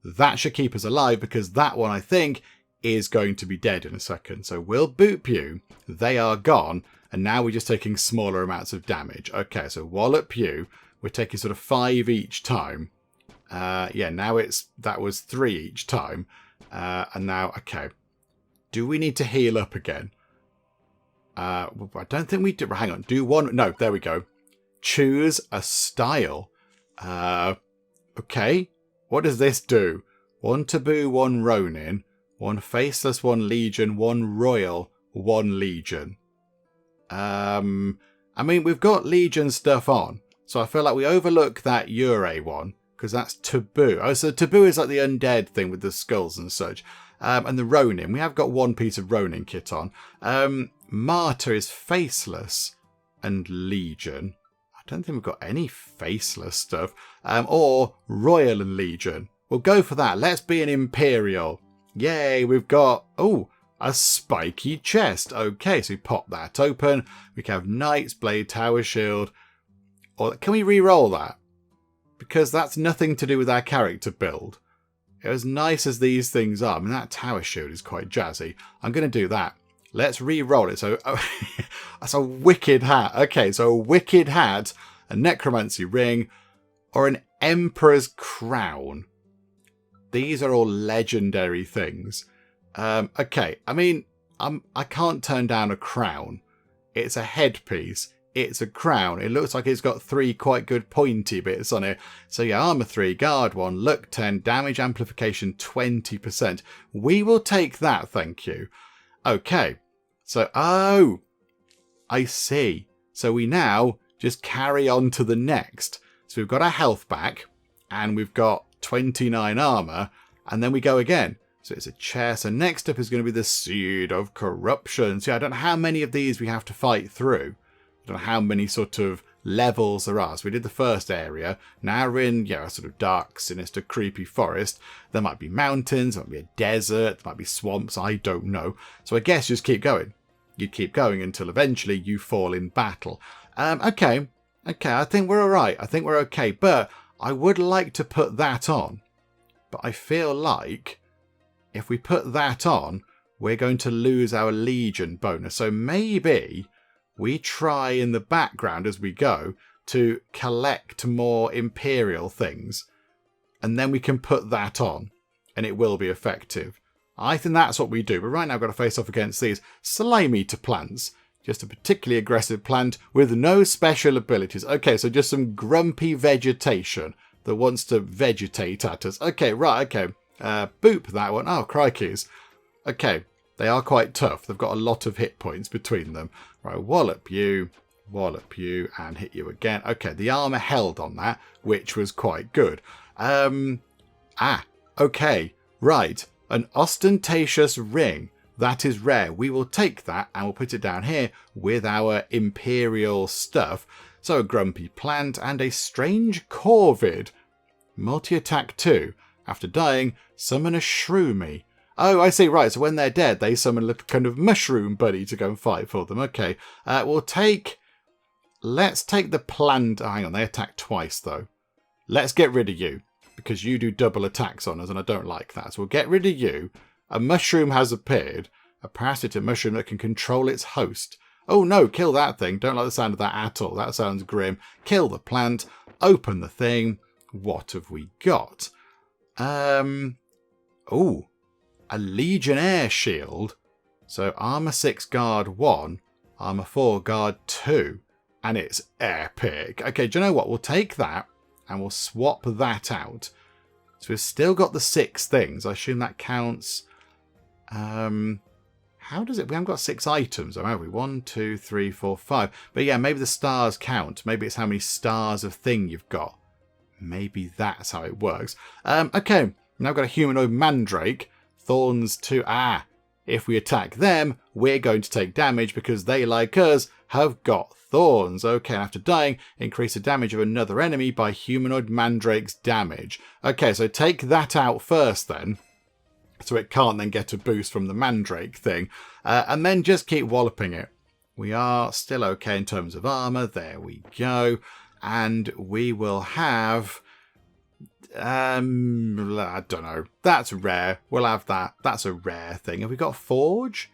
That should keep us alive because that one, I think, is going to be dead in a second. So we'll boop you. They are gone. And now we're just taking smaller amounts of damage. Okay. So wallop you. We're taking sort of 5 each time. Yeah, now that was 3 each time. And now, okay. Do we need to heal up again? I don't think we do. Hang on. Do one. No, there we go. Choose a style. Okay. What does this do? 1 taboo, 1 Ronin, 1 faceless, 1 legion, 1 royal, 1 legion. I mean, we've got legion stuff on. So I feel like we overlook that Ure one. Because that's taboo. Oh, so taboo is like the undead thing with the skulls and such. And the Ronin. We have got 1 piece of Ronin kit on. Martyr is faceless and Legion. I don't think we've got any faceless stuff. Or Royal and Legion. We'll go for that. Let's be an Imperial. Yay, we've got... Oh, a spiky chest. Okay, so we pop that open. We can have Knights, Blade, Tower, Shield. Or can we re-roll that? Because that's nothing to do with our character build. As nice as these things are, I mean, that tower shield is quite jazzy. I'm going to do that. Let's re-roll it. So, that's a wicked hat. Okay, so a wicked hat, a necromancy ring, or an emperor's crown. These are all legendary things. Okay, I mean, I can't turn down a crown. It's a headpiece. It's a crown. It looks like it's got 3 quite good pointy bits on it. So yeah, armor 3, guard 1, luck 10, damage amplification 20%. We will take that, thank you. Okay. So, oh, I see. So we now just carry on to the next. So we've got our health back and we've got 29 armor and then we go again. So it's a chair. So next up is going to be the Seed of Corruption. So yeah, I don't know how many of these we have to fight through. I don't know how many sort of levels there are. So we did the first area. Now we're in, a sort of dark, sinister, creepy forest. There might be mountains, there might be a desert, there might be swamps, I don't know. So I guess just keep going. You keep going until eventually you fall in battle. Okay, I think we're all right. I think we're okay. But I would like to put that on. But I feel like if we put that on, we're going to lose our Legion bonus. So maybe we try in the background as we go to collect more Imperial things. And then we can put that on. And it will be effective. I think that's what we do. But right now I've got to face off against these Slime Eater plants. Just a particularly aggressive plant with no special abilities. Okay, so just some grumpy vegetation that wants to vegetate at us. Okay, right, okay. Boop that one. Oh, crikeys. Okay. They are quite tough. They've got a lot of hit points between them. Right, wallop you, and hit you again. Okay, the armour held on that, which was quite good. Okay. Right. An ostentatious ring. That is rare. We will take that and we'll put it down here with our imperial stuff. So a grumpy plant and a strange corvid. Multi-attack 2. After dying, summon a shroomy. Oh, I see. Right. So when they're dead, they summon a little kind of mushroom buddy to go and fight for them. Okay. Let's take the plant. Oh, hang on. They attack twice, though. Let's get rid of you because you do double attacks on us and I don't like that. So we'll get rid of you. A mushroom has appeared. A parasitic mushroom that can control its host. Oh, no. Kill that thing. Don't like the sound of that at all. That sounds grim. Kill the plant. Open the thing. What have we got? Oh, a Legionnaire shield. So armor 6 guard 1, armor 4 guard 2, and it's epic. Okay, do you know what? We'll take that and we'll swap that out. So we've still got the 6 things. I assume that counts. How does it? We haven't got 6 items, have we? 1, 2, 3, 4, 5. But yeah, maybe the stars count. Maybe it's how many stars of thing you've got. Maybe that's how it works. Okay, now I've got a humanoid mandrake. Thorns 2. If we attack them, we're going to take damage because they, like us, have got thorns. Okay, and after dying, increase the damage of another enemy by humanoid mandrake's damage. Okay, so take that out first then. So it can't then get a boost from the mandrake thing. And then just keep walloping it. We are still okay in terms of armor. There we go. And we will have... I don't know. That's rare. We'll have that. That's a rare thing. Have we got Forge?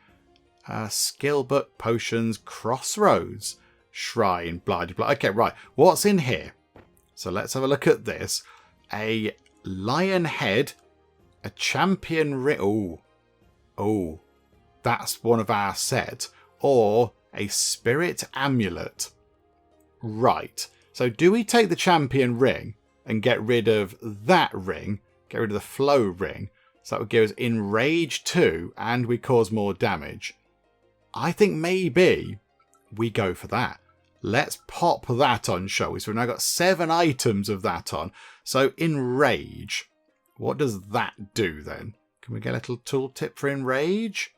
Skill book, potions, crossroads, shrine, blah, blah. Okay, right. What's in here? So let's have a look at this. A lion head, a champion ring. Oh, that's one of our set. Or a spirit amulet. Right. So do we take the champion ring and get rid of that ring, get rid of the flow ring, so that would give us enrage 2 and we cause more damage? I think maybe we go for that. Let's pop that on, shall we? So we've now got 7 items of that on. So enrage, what does that do then? Can we get a little tooltip for enrage?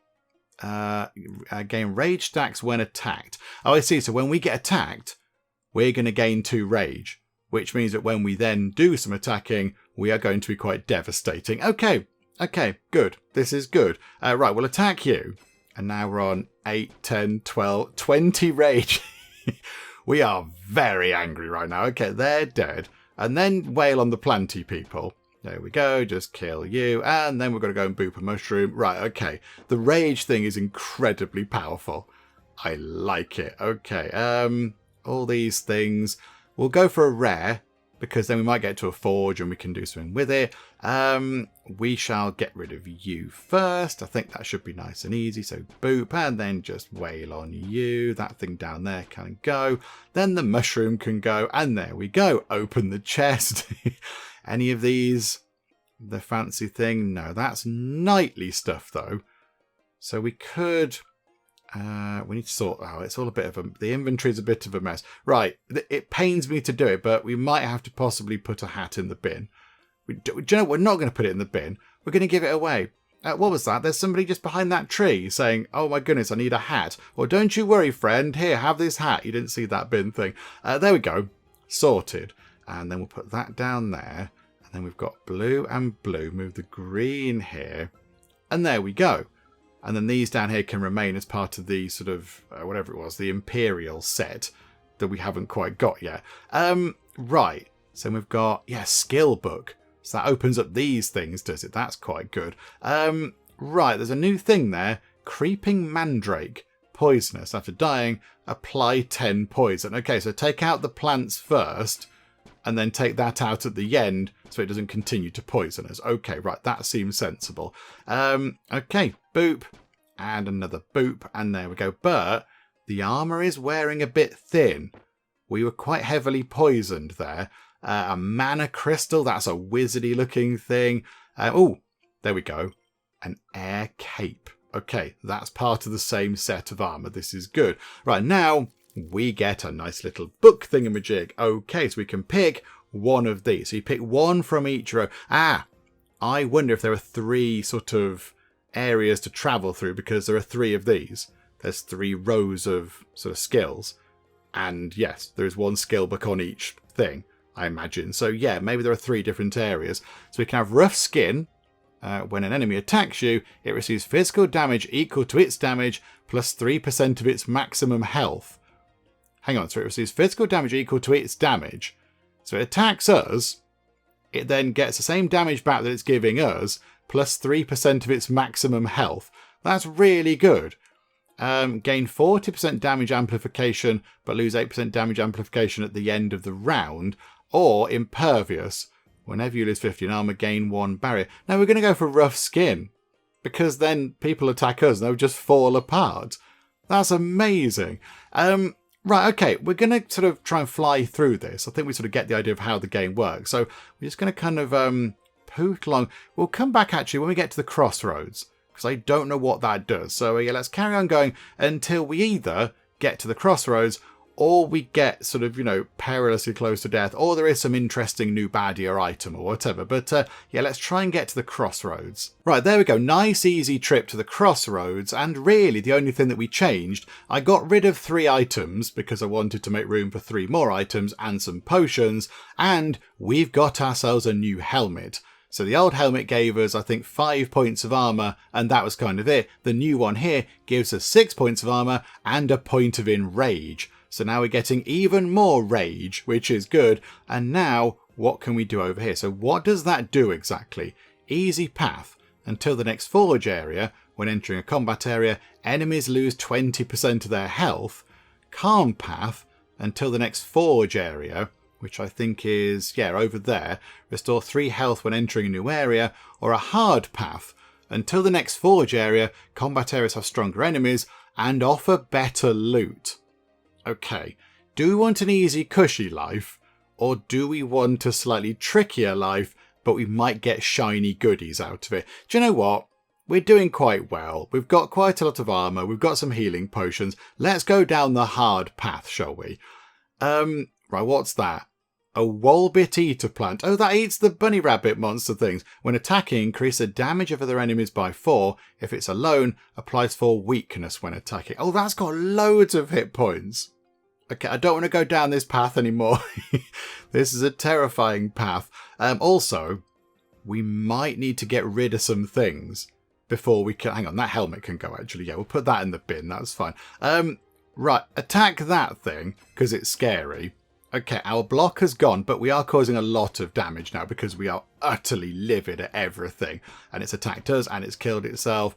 Gain rage stacks when attacked. Oh, I see. So when we get attacked, we're going to gain 2 rage, which means that when we then do some attacking, we are going to be quite devastating. Okay, good. This is good. Right, we'll attack you. And now we're on 8, 10, 12, 20 rage. We are very angry right now. Okay, they're dead. And then wail on the planty people. There we go, just kill you. And then we're going to go and boop a mushroom. Right, okay. The rage thing is incredibly powerful. I like it. Okay, all these things. We'll go for a rare, because then we might get to a forge and we can do something with it. We shall get rid of you first. I think that should be nice and easy. So boop, and then just wail on you. That thing down there can go. Then the mushroom can go, and there we go. Open the chest. Any of these? The fancy thing? No, that's knightly stuff though. So we could... we need to sort out. It's all a bit of the inventory is a bit of a mess. Right, it pains me to do it, but we might have to possibly put a hat in the bin. Do you know, we're not going to put it in the bin. We're going to give it away. What was that? There's somebody just behind that tree saying, oh my goodness, I need a hat. Or don't you worry, friend. Here, have this hat. You didn't see that bin thing. There we go. Sorted. And then we'll put that down there. And then we've got blue and blue. Move the green here. And there we go. And then these down here can remain as part of the sort of, whatever it was, the Imperial set that we haven't quite got yet. Right. So we've got, skill book. So that opens up these things, does it? That's quite good. Right. There's a new thing there. Creeping Mandrake. Poisonous. After dying, apply 10 poison. Okay, so take out the plants first and then take that out at the end so it doesn't continue to poison us. Okay, right. That seems sensible. Okay. Boop. And another boop. And there we go. But the armour is wearing a bit thin. We were quite heavily poisoned there. A mana crystal. That's a wizardy looking thing. Oh, there we go. An air cape. Okay, that's part of the same set of armour. This is good. Right, now we get a nice little book thingamajig. Okay, so we can pick one of these. So you pick one from each row. I wonder if there are 3 sort of areas to travel through, because there are 3 of these. There's 3 rows of sort of skills. And yes, there is 1 skill book on each thing, I imagine. So yeah, maybe there are 3 different areas. So we can have rough skin. When an enemy attacks you, it receives physical damage equal to its damage plus 3% of its maximum health. Hang on, so it receives physical damage equal to its damage. So it attacks us. It then gets the same damage back that it's giving us, plus 3% of its maximum health. That's really good. Gain 40% damage amplification, but lose 8% damage amplification at the end of the round. Or impervious. Whenever you lose 50 in armour, gain 1 barrier. Now we're going to go for rough skin, because then people attack us and they'll just fall apart. That's amazing. Right, okay, we're going to sort of try and fly through this. I think we sort of get the idea of how the game works. So we're just going to kind of poot along. We'll come back actually when we get to the crossroads, because I don't know what that does. So yeah, let's carry on going until we either get to the crossroads or we get sort of, you know, perilously close to death, or there is some interesting new baddie or item or whatever. But yeah, let's try and get to the crossroads. Right, there we go. Nice, easy trip to the crossroads. And really, the only thing that we changed, I got rid of 3 items because I wanted to make room for 3 more items and some potions. And we've got ourselves a new helmet. So the old helmet gave us, I think, 5 points of armour, and that was kind of it. The new one here gives us 6 points of armour and a point of enrage. So now we're getting even more rage, which is good. And now, what can we do over here? So what does that do exactly? Easy path. Until the next forge area, when entering a combat area, enemies lose 20% of their health. Calm path. Until the next forge area, which I think is, yeah, over there. Restore 3 health when entering a new area. Or a hard path. Until the next forge area, combat areas have stronger enemies and offer better loot. Okay, do we want an easy, cushy life, or do we want a slightly trickier life, but we might get shiny goodies out of it? Do you know what? We're doing quite well. We've got quite a lot of armour. We've got some healing potions. Let's go down the hard path, shall we? Right, what's that? A Wolbit Eater plant. Oh, that eats the bunny rabbit monster things. When attacking, increase the damage of other enemies by 4. If it's alone, applies 4 weakness when attacking. Oh, that's got loads of hit points. Okay, I don't want to go down this path anymore. This is a terrifying path. Also, we might need to get rid of some things before we can... Hang on, that helmet can go, actually. Yeah, we'll put that in the bin. That's fine. Right, attack that thing, because it's scary. Okay, our block has gone, but we are causing a lot of damage now because we are utterly livid at everything. And it's attacked us, and it's killed itself.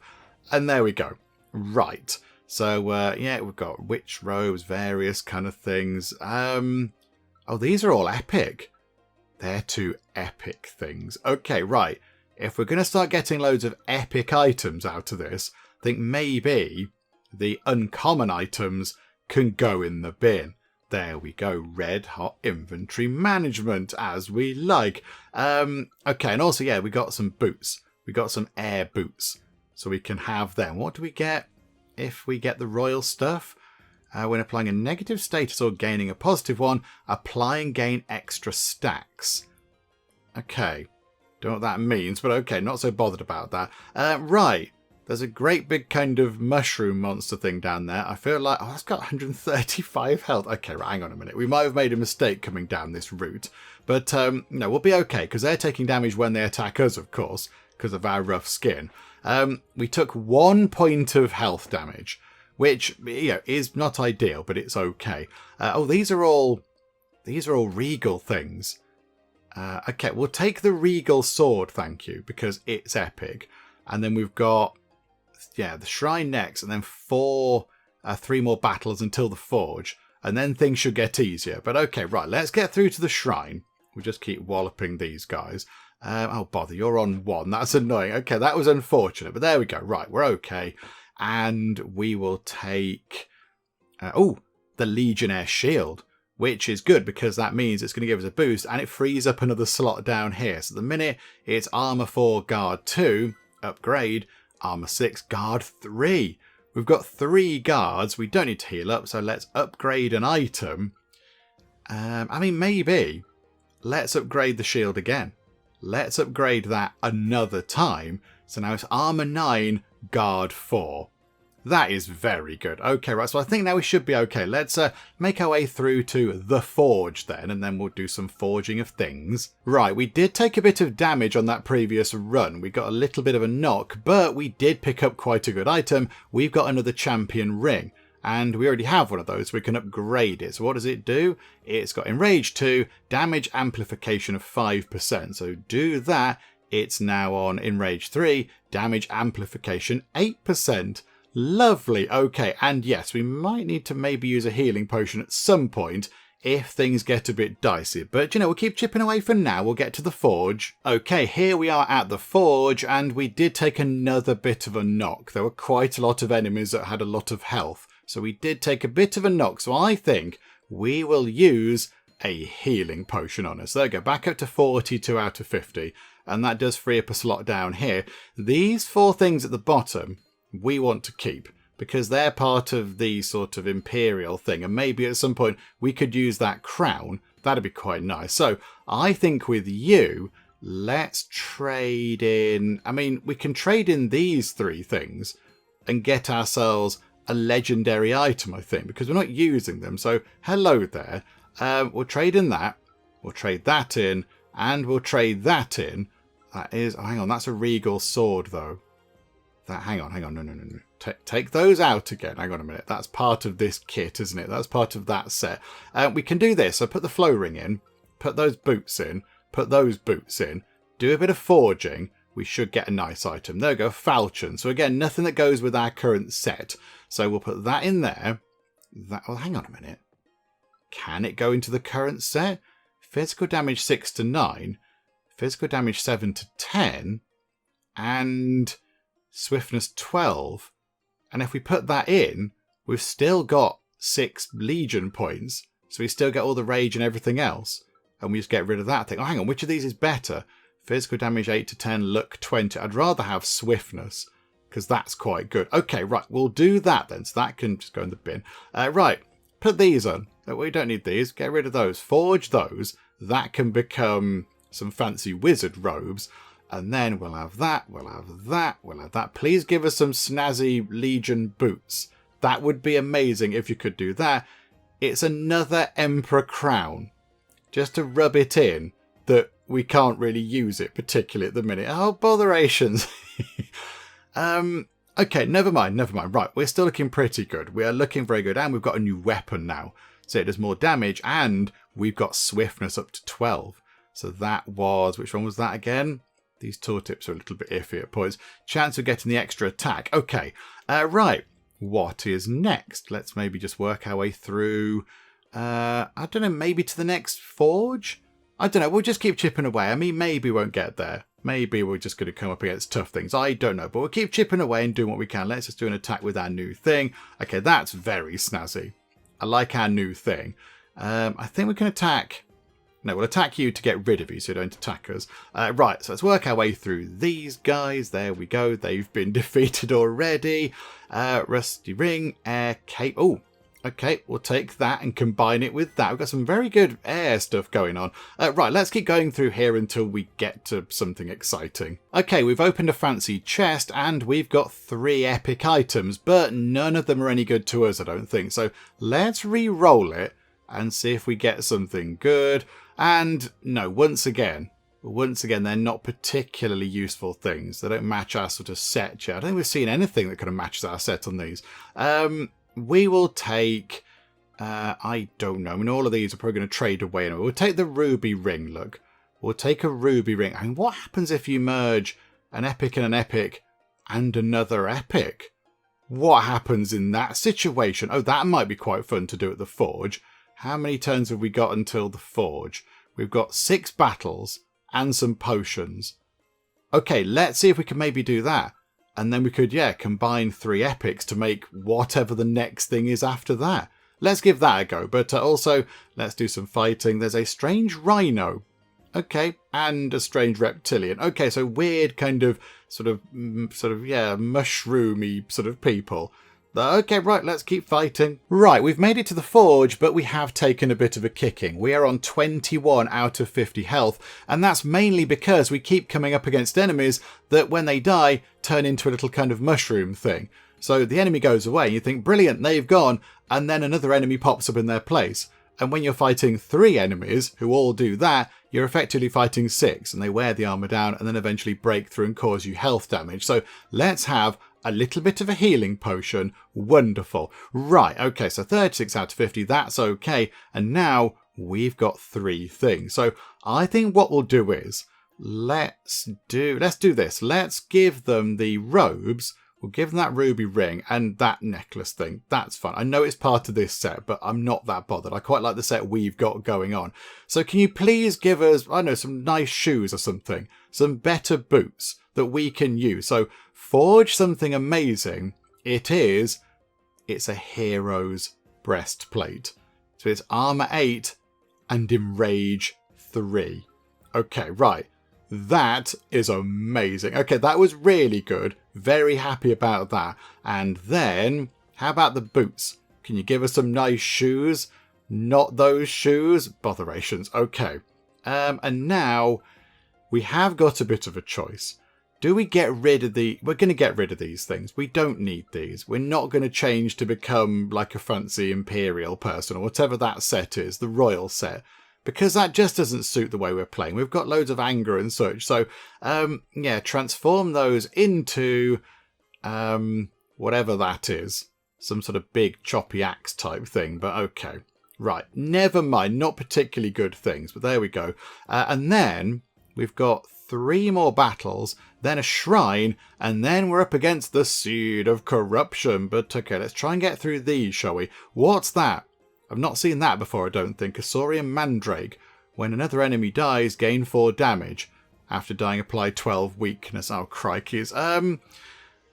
And there we go. Right. So, yeah, we've got witch robes, various kind of things. Oh, these are all epic. They're 2 epic things. Okay, right. If we're going to start getting loads of epic items out of this, I think maybe the uncommon items can go in the bin. There we go. Red hot inventory management, as we like. Okay, and also, yeah, we got some boots. We got some air boots. So we can have them. What do we get? If we get the royal stuff, when applying a negative status or gaining a positive one, apply and gain extra stacks. Okay, don't know what that means, but okay, not so bothered about that. Right, there's a great big kind of mushroom monster thing down there. I feel like, oh, that's got 135 health. Okay, right, hang on a minute. We might have made a mistake coming down this route, but no, we'll be okay, because they're taking damage when they attack us, of course, because of our rough skin. We took 1 point of health damage, which, you know, is not ideal, but it's okay. Oh, these are all regal things. Okay, we'll take the regal sword, thank you, because it's epic. And then we've got, yeah, the shrine next, and then 3 more battles until the forge, and then things should get easier. But okay, right, let's get through to the shrine. We'll just keep walloping these guys. Oh, bother, you're on 1. That's annoying. Okay, that was unfortunate, but there we go. Right, we're okay. And we will take... the Legionnaire Shield, which is good because that means it's going to give us a boost, and it frees up another slot down here. So at the minute, it's Armour 4, Guard 2, upgrade, Armour 6, Guard 3. We've got 3 guards. We don't need to heal up, so let's upgrade an item. I mean, maybe... let's upgrade the shield again. Let's upgrade that another time. So now it's armour 9, guard 4. That is very good. Okay, right, so I think now we should be okay. Let's make our way through to the forge then, and then we'll do some forging of things. Right, we did take a bit of damage on that previous run. We got a little bit of a knock, but we did pick up quite a good item. We've got another champion ring, and we already have one of those. We can upgrade it. So what does it do? It's got Enrage 2, damage amplification of 5%. So do that. It's now on Enrage 3, damage amplification 8%. Lovely. Okay, and yes, we might need to maybe use a healing potion at some point if things get a bit dicey. But, you know, we'll keep chipping away for now. We'll get to the forge. Okay, here we are at the forge, and we did take another bit of a knock. There were quite a lot of enemies that had a lot of health. So we did take a bit of a knock. So I think we will use a healing potion on us. There we go. Back up to 42 out of 50. And that does free up a slot down here. These 4 things at the bottom we want to keep because they're part of the sort of imperial thing, and maybe at some point we could use that crown. That'd be quite nice. So I think with you, let's trade in, I mean, we can trade in these 3 things and get ourselves a legendary item, I think, because we're not using them. So hello there. We'll trade in that, we'll trade that in, and we'll trade that in. That is, oh, hang on, that's a regal sword though. Hang on, no. Take those out again. Hang on a minute. That's part of this kit, isn't it? That's part of that set. We can do this. So put the flow ring in, put those boots in, put those boots in, do a bit of forging. We should get a nice item. There we go, falchion. So again, nothing that goes with our current set. So we'll put that in there. Well, hang on a minute. Can it go into the current set? Physical damage 6 to 9, physical damage 7 to 10, and swiftness 12. And if we put that in, we've still got 6 legion points. So we still get all the rage and everything else. And we just get rid of that thing. Oh, hang on, which of these is better? Physical damage 8 to 10, luck 20. I'd rather have swiftness, because that's quite good. Okay, right, we'll do that then. So that can just go in the bin. Right, put these on. We don't need these. Get rid of those. Forge those. That can become some fancy wizard robes. And then we'll have that, we'll have that, we'll have that. Please give us some snazzy Legion boots. That would be amazing if you could do that. It's another Emperor crown. Just to rub it in that we can't really use it particularly at the minute. Oh, botherations. Okay, never mind. Right, we're still looking pretty good. We are looking very good. And we've got a new weapon now. So it does more damage. And we've got swiftness up to 12. So that was, which one was that again? These tooltips are a little bit iffy at points. Chance of getting the extra attack. Okay, right. What is next? Let's maybe just work our way through, I don't know, maybe to the next forge? I don't know, we'll just keep chipping away. I mean, maybe we won't get there. Maybe we're just going to come up against tough things. I don't know, but we'll keep chipping away and doing what we can. Let's just do an attack with our new thing. Okay, that's very snazzy. I like our new thing. I think we can attack... No, we'll attack you to get rid of you so you don't attack us. Right, so let's work our way through these guys. There we go. They've been defeated already. Rusty ring, air, cape. Oh, okay. We'll take that and combine it with that. We've got some very good air stuff going on. Right, let's keep going through here until we get to something exciting. Okay, we've opened a fancy chest and we've got 3 epic items, but none of them are any good to us, I don't think. So let's re-roll it and see if we get something good. And no, once again, they're not particularly useful things. They don't match our sort of set yet. I don't think we've seen anything that kind of matches our set on these. We will take, I don't know. I mean, all of these are probably going to trade away. Anyway. We'll take the ruby ring, look. We'll take a ruby ring. I mean, what happens if you merge an epic and an epic and another epic? What happens in that situation? Oh, that might be quite fun to do at the forge. How many turns have we got until the forge? We've got 6 battles and some potions. Okay, let's see if we can maybe do that. And then we could, yeah, combine 3 epics to make whatever the next thing is after that. Let's give that a go. But also, let's do some fighting. There's a strange rhino. Okay, and a strange reptilian. Okay, so weird kind of, sort of, yeah, mushroomy sort of people. Okay, right, let's keep fighting. Right, we've made it to the forge, but we have taken a bit of a kicking. We are on 21 out of 50 health, and that's mainly because we keep coming up against enemies that, when they die, turn into a little kind of mushroom thing. So the enemy goes away, and you think, brilliant, they've gone, and then another enemy pops up in their place. And when you're fighting 3 enemies who all do that, you're effectively fighting 6, and they wear the armour down and then eventually break through and cause you health damage. So let's have a little bit of a healing potion. Wonderful. Right, okay, so 36 out of 50, that's okay. And now we've got 3 things. So I think what we'll do is, let's do this. Let's give them the robes. We'll give them that ruby ring and that necklace thing. That's fun. I know it's part of this set, but I'm not that bothered. I quite like the set we've got going on. So can you please give us, I don't know, some nice shoes or something? Some better boots that we can use. So forge something amazing. It's a hero's breastplate. So it's armor 8 and enrage 3. Okay, right. That is amazing. Okay, that was really good. Very happy about that. And then, how about the boots? Can you give us some nice shoes? Not those shoes. Botherations. Okay. And now, we have got a bit of a choice. Do we get rid of we're going to get rid of these things. We don't need these. We're not going to change to become like a fancy imperial person or whatever that set is, the royal set. Because that just doesn't suit the way we're playing. We've got loads of anger and such. So, yeah, transform those into whatever that is. Some sort of big choppy axe type thing. But okay. Right. Never mind. Not particularly good things. But there we go. And then we've got 3 more battles. Then a shrine. And then we're up against the Seed of Corruption. But okay, let's try and get through these, shall we? What's that? I've not seen that before, I don't think. A Saurian Mandrake. When another enemy dies, gain 4 damage. After dying, apply 12 weakness. Oh, crikeys.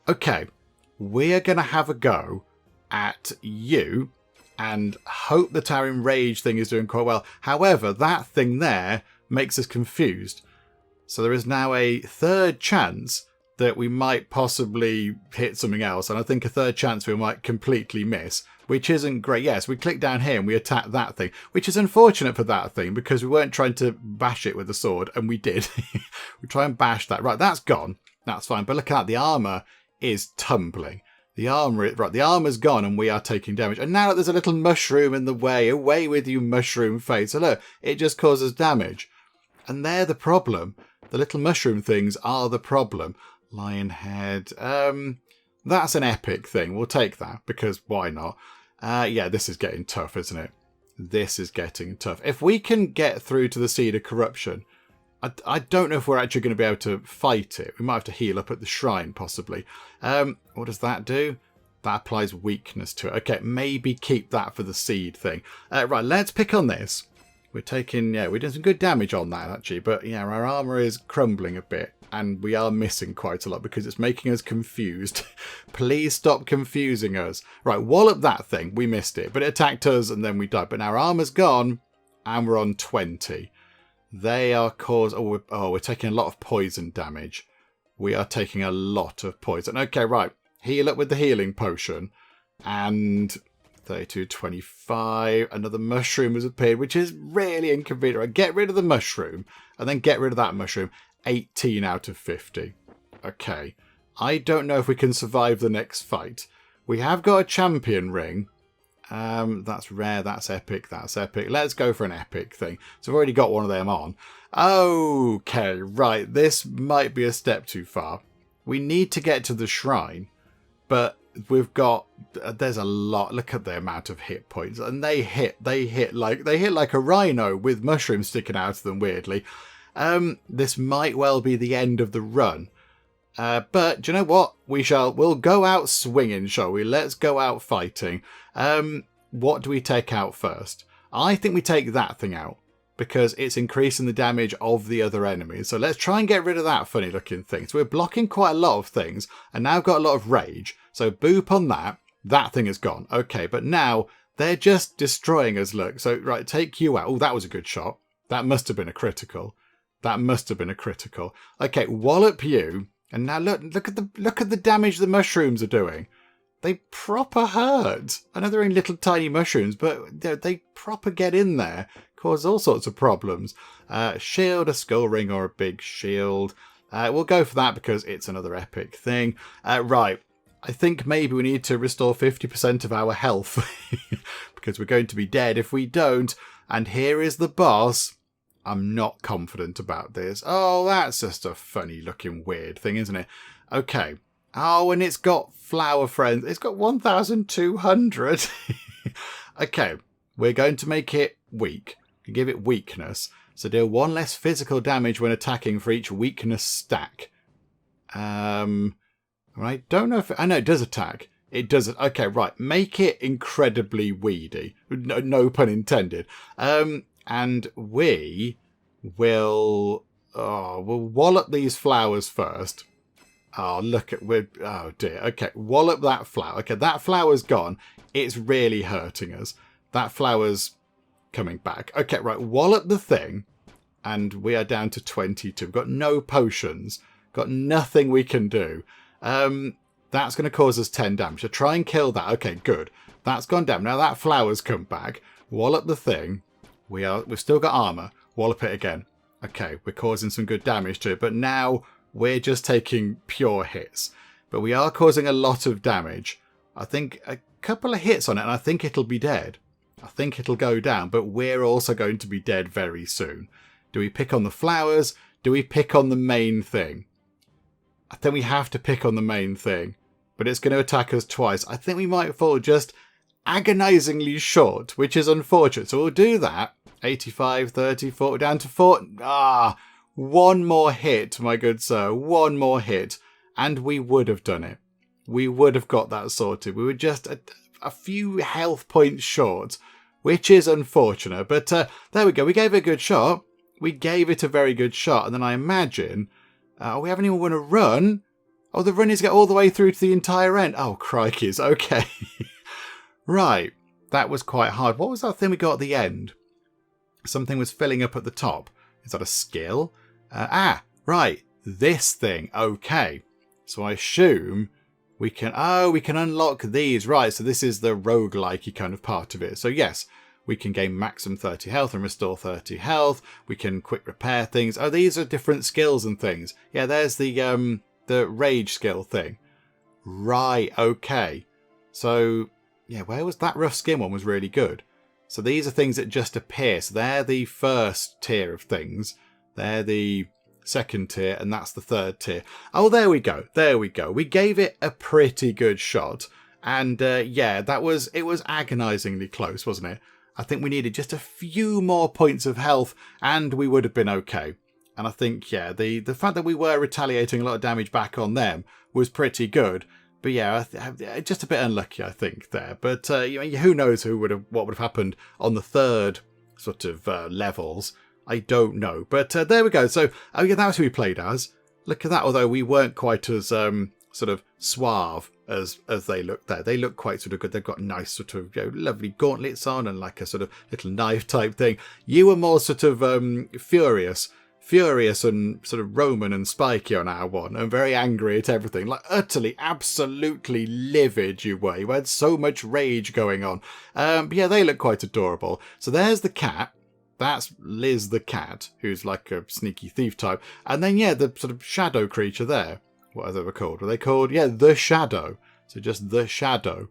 Okay. We're going to have a go at you and hope that our enrage thing is doing quite well. However, that thing there makes us confused. So there is now a 3rd chance that we might possibly hit something else. And I think a 3rd chance we might completely miss, which isn't great. Yes, we click down here and we attack that thing, which is unfortunate for that thing because we weren't trying to bash it with the sword, and we did. We try and bash that. Right, that's gone. That's fine. But look at that. The armour is tumbling. The armour's gone and we are taking damage. And now there's a little mushroom in the way. Away with you, mushroom face. So look, it just causes damage. And they're the problem. The little mushroom things are the problem. Lion head. That's an epic thing. We'll take that because why not? Yeah, this is getting tough, isn't it? This is getting tough. If we can get through to the Seed of Corruption, I don't know if we're actually going to be able to fight it. We might have to heal up at the shrine, possibly. What does that do? That applies weakness to it. Okay, maybe keep that for the seed thing. Right, let's pick on this. We're taking, yeah, we're doing some good damage on that, actually. But, yeah, our armour is crumbling a bit. And we are missing quite a lot because it's making us confused. Please stop confusing us. Right, wallop that thing. We missed it. But it attacked us and then we died. But now our armour's gone and we're on 20. They are causing... Oh, we're taking a lot of poison damage. We are taking a lot of poison. Okay, right. Heal up with the healing potion. And 32, 25. Another mushroom has appeared, which is really inconvenient. Right, get rid of the mushroom and then get rid of that mushroom. 18 out of 50. Okay. I don't know if we can survive the next fight. We have got a champion ring. That's rare. That's epic. That's epic. Let's go for an epic thing. So I've already got one of them on. Okay, right. This might be a step too far. We need to get to the shrine. But we've got... There's a lot. Look at the amount of hit points. And they hit like a rhino with mushrooms sticking out of them weirdly. This might well be the end of the run. But do you know what? We'll go out swinging, shall we? Let's go out fighting. What do we take out first? I think we take that thing out because it's increasing the damage of the other enemies. So let's try and get rid of that funny looking thing. So we're blocking quite a lot of things and now got a lot of rage. So boop on that. That thing is gone. Okay, but now they're just destroying us. Look, so right, take you out. Oh, that was a good shot. That must have been a critical. That must have been a critical. Okay, wallop you. And now look at the damage the mushrooms are doing. they proper hurt. I know they're in little tiny mushrooms, but they proper get in there, cause all sorts of problems. Shield, a skull ring, or a big shield. We'll go for that because it's another epic thing. Right, I think maybe we need to restore 50% of our health because we're going to be dead if we don't. And here is the boss. I'm not confident about this. Oh, that's just a funny looking weird thing, isn't it? Okay. Oh, and it's got flower friends. It's got 1,200. Okay, we're going to make it weak. Give it weakness. So deal 1 less physical damage when attacking for each weakness stack. Right, don't know if... I know it does attack. It does... Okay, right. Make it incredibly weedy. No pun intended. And we will... Oh, we'll wallop these flowers first. Oh, look at... Oh, dear. Okay, wallop that flower. Okay, that flower's gone. It's really hurting us. That flower's coming back. Okay, right. Wallop the thing. And we are down to 22. We've got no potions. Got nothing we can do. That's going to cause us 10 damage. So try and kill that. Okay, good. That's gone down. Now that flower's come back. Wallop the thing. We've still got armour. Wallop it again. Okay, we're causing some good damage to it. But now we're just taking pure hits. But we are causing a lot of damage. I think a couple of hits on it and I think it'll be dead. I think it'll go down. But we're also going to be dead very soon. Do we pick on the flowers? Do we pick on the main thing? I think we have to pick on the main thing. But it's going to attack us twice. I think we might fall just agonizingly short, which is unfortunate. So we'll do that. 85, 30, 40, down to 4. One more hit, my good sir. One more hit. And we would have done it. We would have got that sorted. We were just a few health points short, which is unfortunate. But there we go. We gave it a good shot. We gave it a very good shot. And then I imagine... we haven't even won a run. Oh, the run is get all the way through to the entire end. Oh, crikeys. Okay. Right. That was quite hard. What was that thing we got at the end? Something was filling up at the top. Is that a skill? Right. This thing. Okay. So I assume we can... Oh, we can unlock these. Right. So this is the roguelike kind of part of it. So yes, we can gain maximum 30 health and restore 30 health. We can quick repair things. Oh, these are different skills and things. Yeah, there's the rage skill thing. Right, okay. So, yeah, where was that rough skin one was really good. So these are things that just appear. So they're the first tier of things. They're the second tier, and that's the third tier. Oh, there we go. There we go. We gave it a pretty good shot. And, yeah, it was agonizingly close, wasn't it? I think we needed just a few more points of health and we would have been okay. And I think, yeah, the fact that we were retaliating a lot of damage back on them was pretty good. But yeah, just a bit unlucky, I think, there. But who knows what would have happened on the third sort of levels. I don't know. But there we go. So, oh yeah, that was who we played as. Look at that, although we weren't quite as sort of suave as they look there. They look quite sort of good. They've got nice sort of lovely gauntlets on and like a sort of little knife type thing. You were more sort of furious and sort of Roman and Spiky on our one, and very angry at everything. Like utterly, absolutely livid you were. You had so much rage going on. But yeah, they look quite adorable. So there's the cat. That's Liz the cat, who's like a sneaky thief type. And then, yeah, the sort of shadow creature there. What are they called? Were they called? Yeah, the Shadow. So just the Shadow.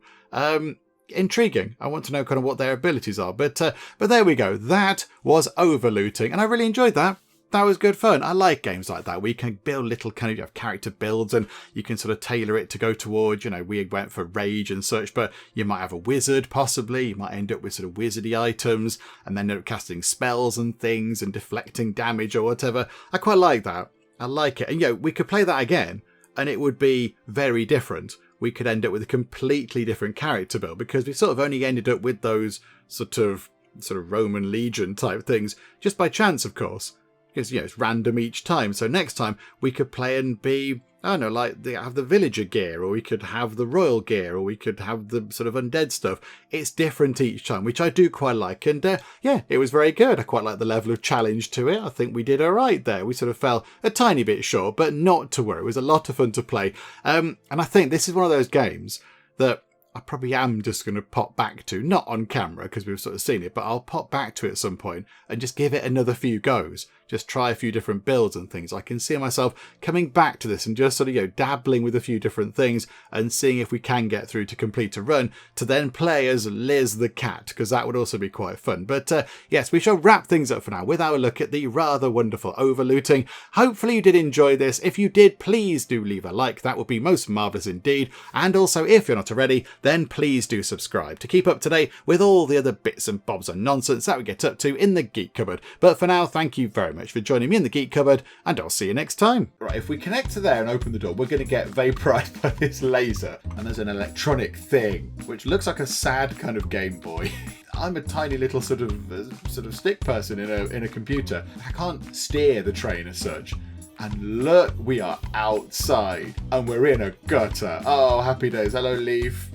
Intriguing. I want to know kind of what their abilities are. But there we go. That was Overlooting. And I really enjoyed that. That was good fun. I like games like that where you can build little kind of character builds and you can sort of tailor it to go towards, we went for rage and such, but you might have a wizard possibly. You might end up with sort of wizardy items and then end up casting spells and things and deflecting damage or whatever. I quite like that. I like it. And we could play that again and it would be very different. We could end up with a completely different character build because we sort of only ended up with those sort of Roman legion type things just by chance, of course. Because, it's random each time. So next time we could play and be, I don't know, like have the villager gear, or we could have the royal gear, or we could have the sort of undead stuff. It's different each time, which I do quite like. And yeah, it was very good. I quite like the level of challenge to it. I think we did all right there. We sort of fell a tiny bit short, but not to worry. It was a lot of fun to play. And I think this is one of those games that I probably am just going to pop back to, not on camera because we've sort of seen it, but I'll pop back to it at some point and just give it another few goes. Just try a few different builds and things. I can see myself coming back to this and just sort of, dabbling with a few different things and seeing if we can get through to complete a run to then play as Liz the cat, because that would also be quite fun. But yes, we shall wrap things up for now with our look at the rather wonderful Overlooting. Hopefully you did enjoy this. If you did, please do leave a like. That would be most marvellous indeed. And also, if you're not already, then please do subscribe to keep up to date with all the other bits and bobs and nonsense that we get up to in the Geek Cupboard. But for now, thank you very much for joining me in the Geek Cupboard, and I'll see you next time. Right, if we connect to there and open the door, we're going to get vaporized by this laser. And there's an electronic thing, which looks like a sad kind of Game Boy. I'm a tiny little sort of stick person in a computer. I can't steer the train as such. And look, we are outside and we're in a gutter. Oh, happy days. Hello, Leaf.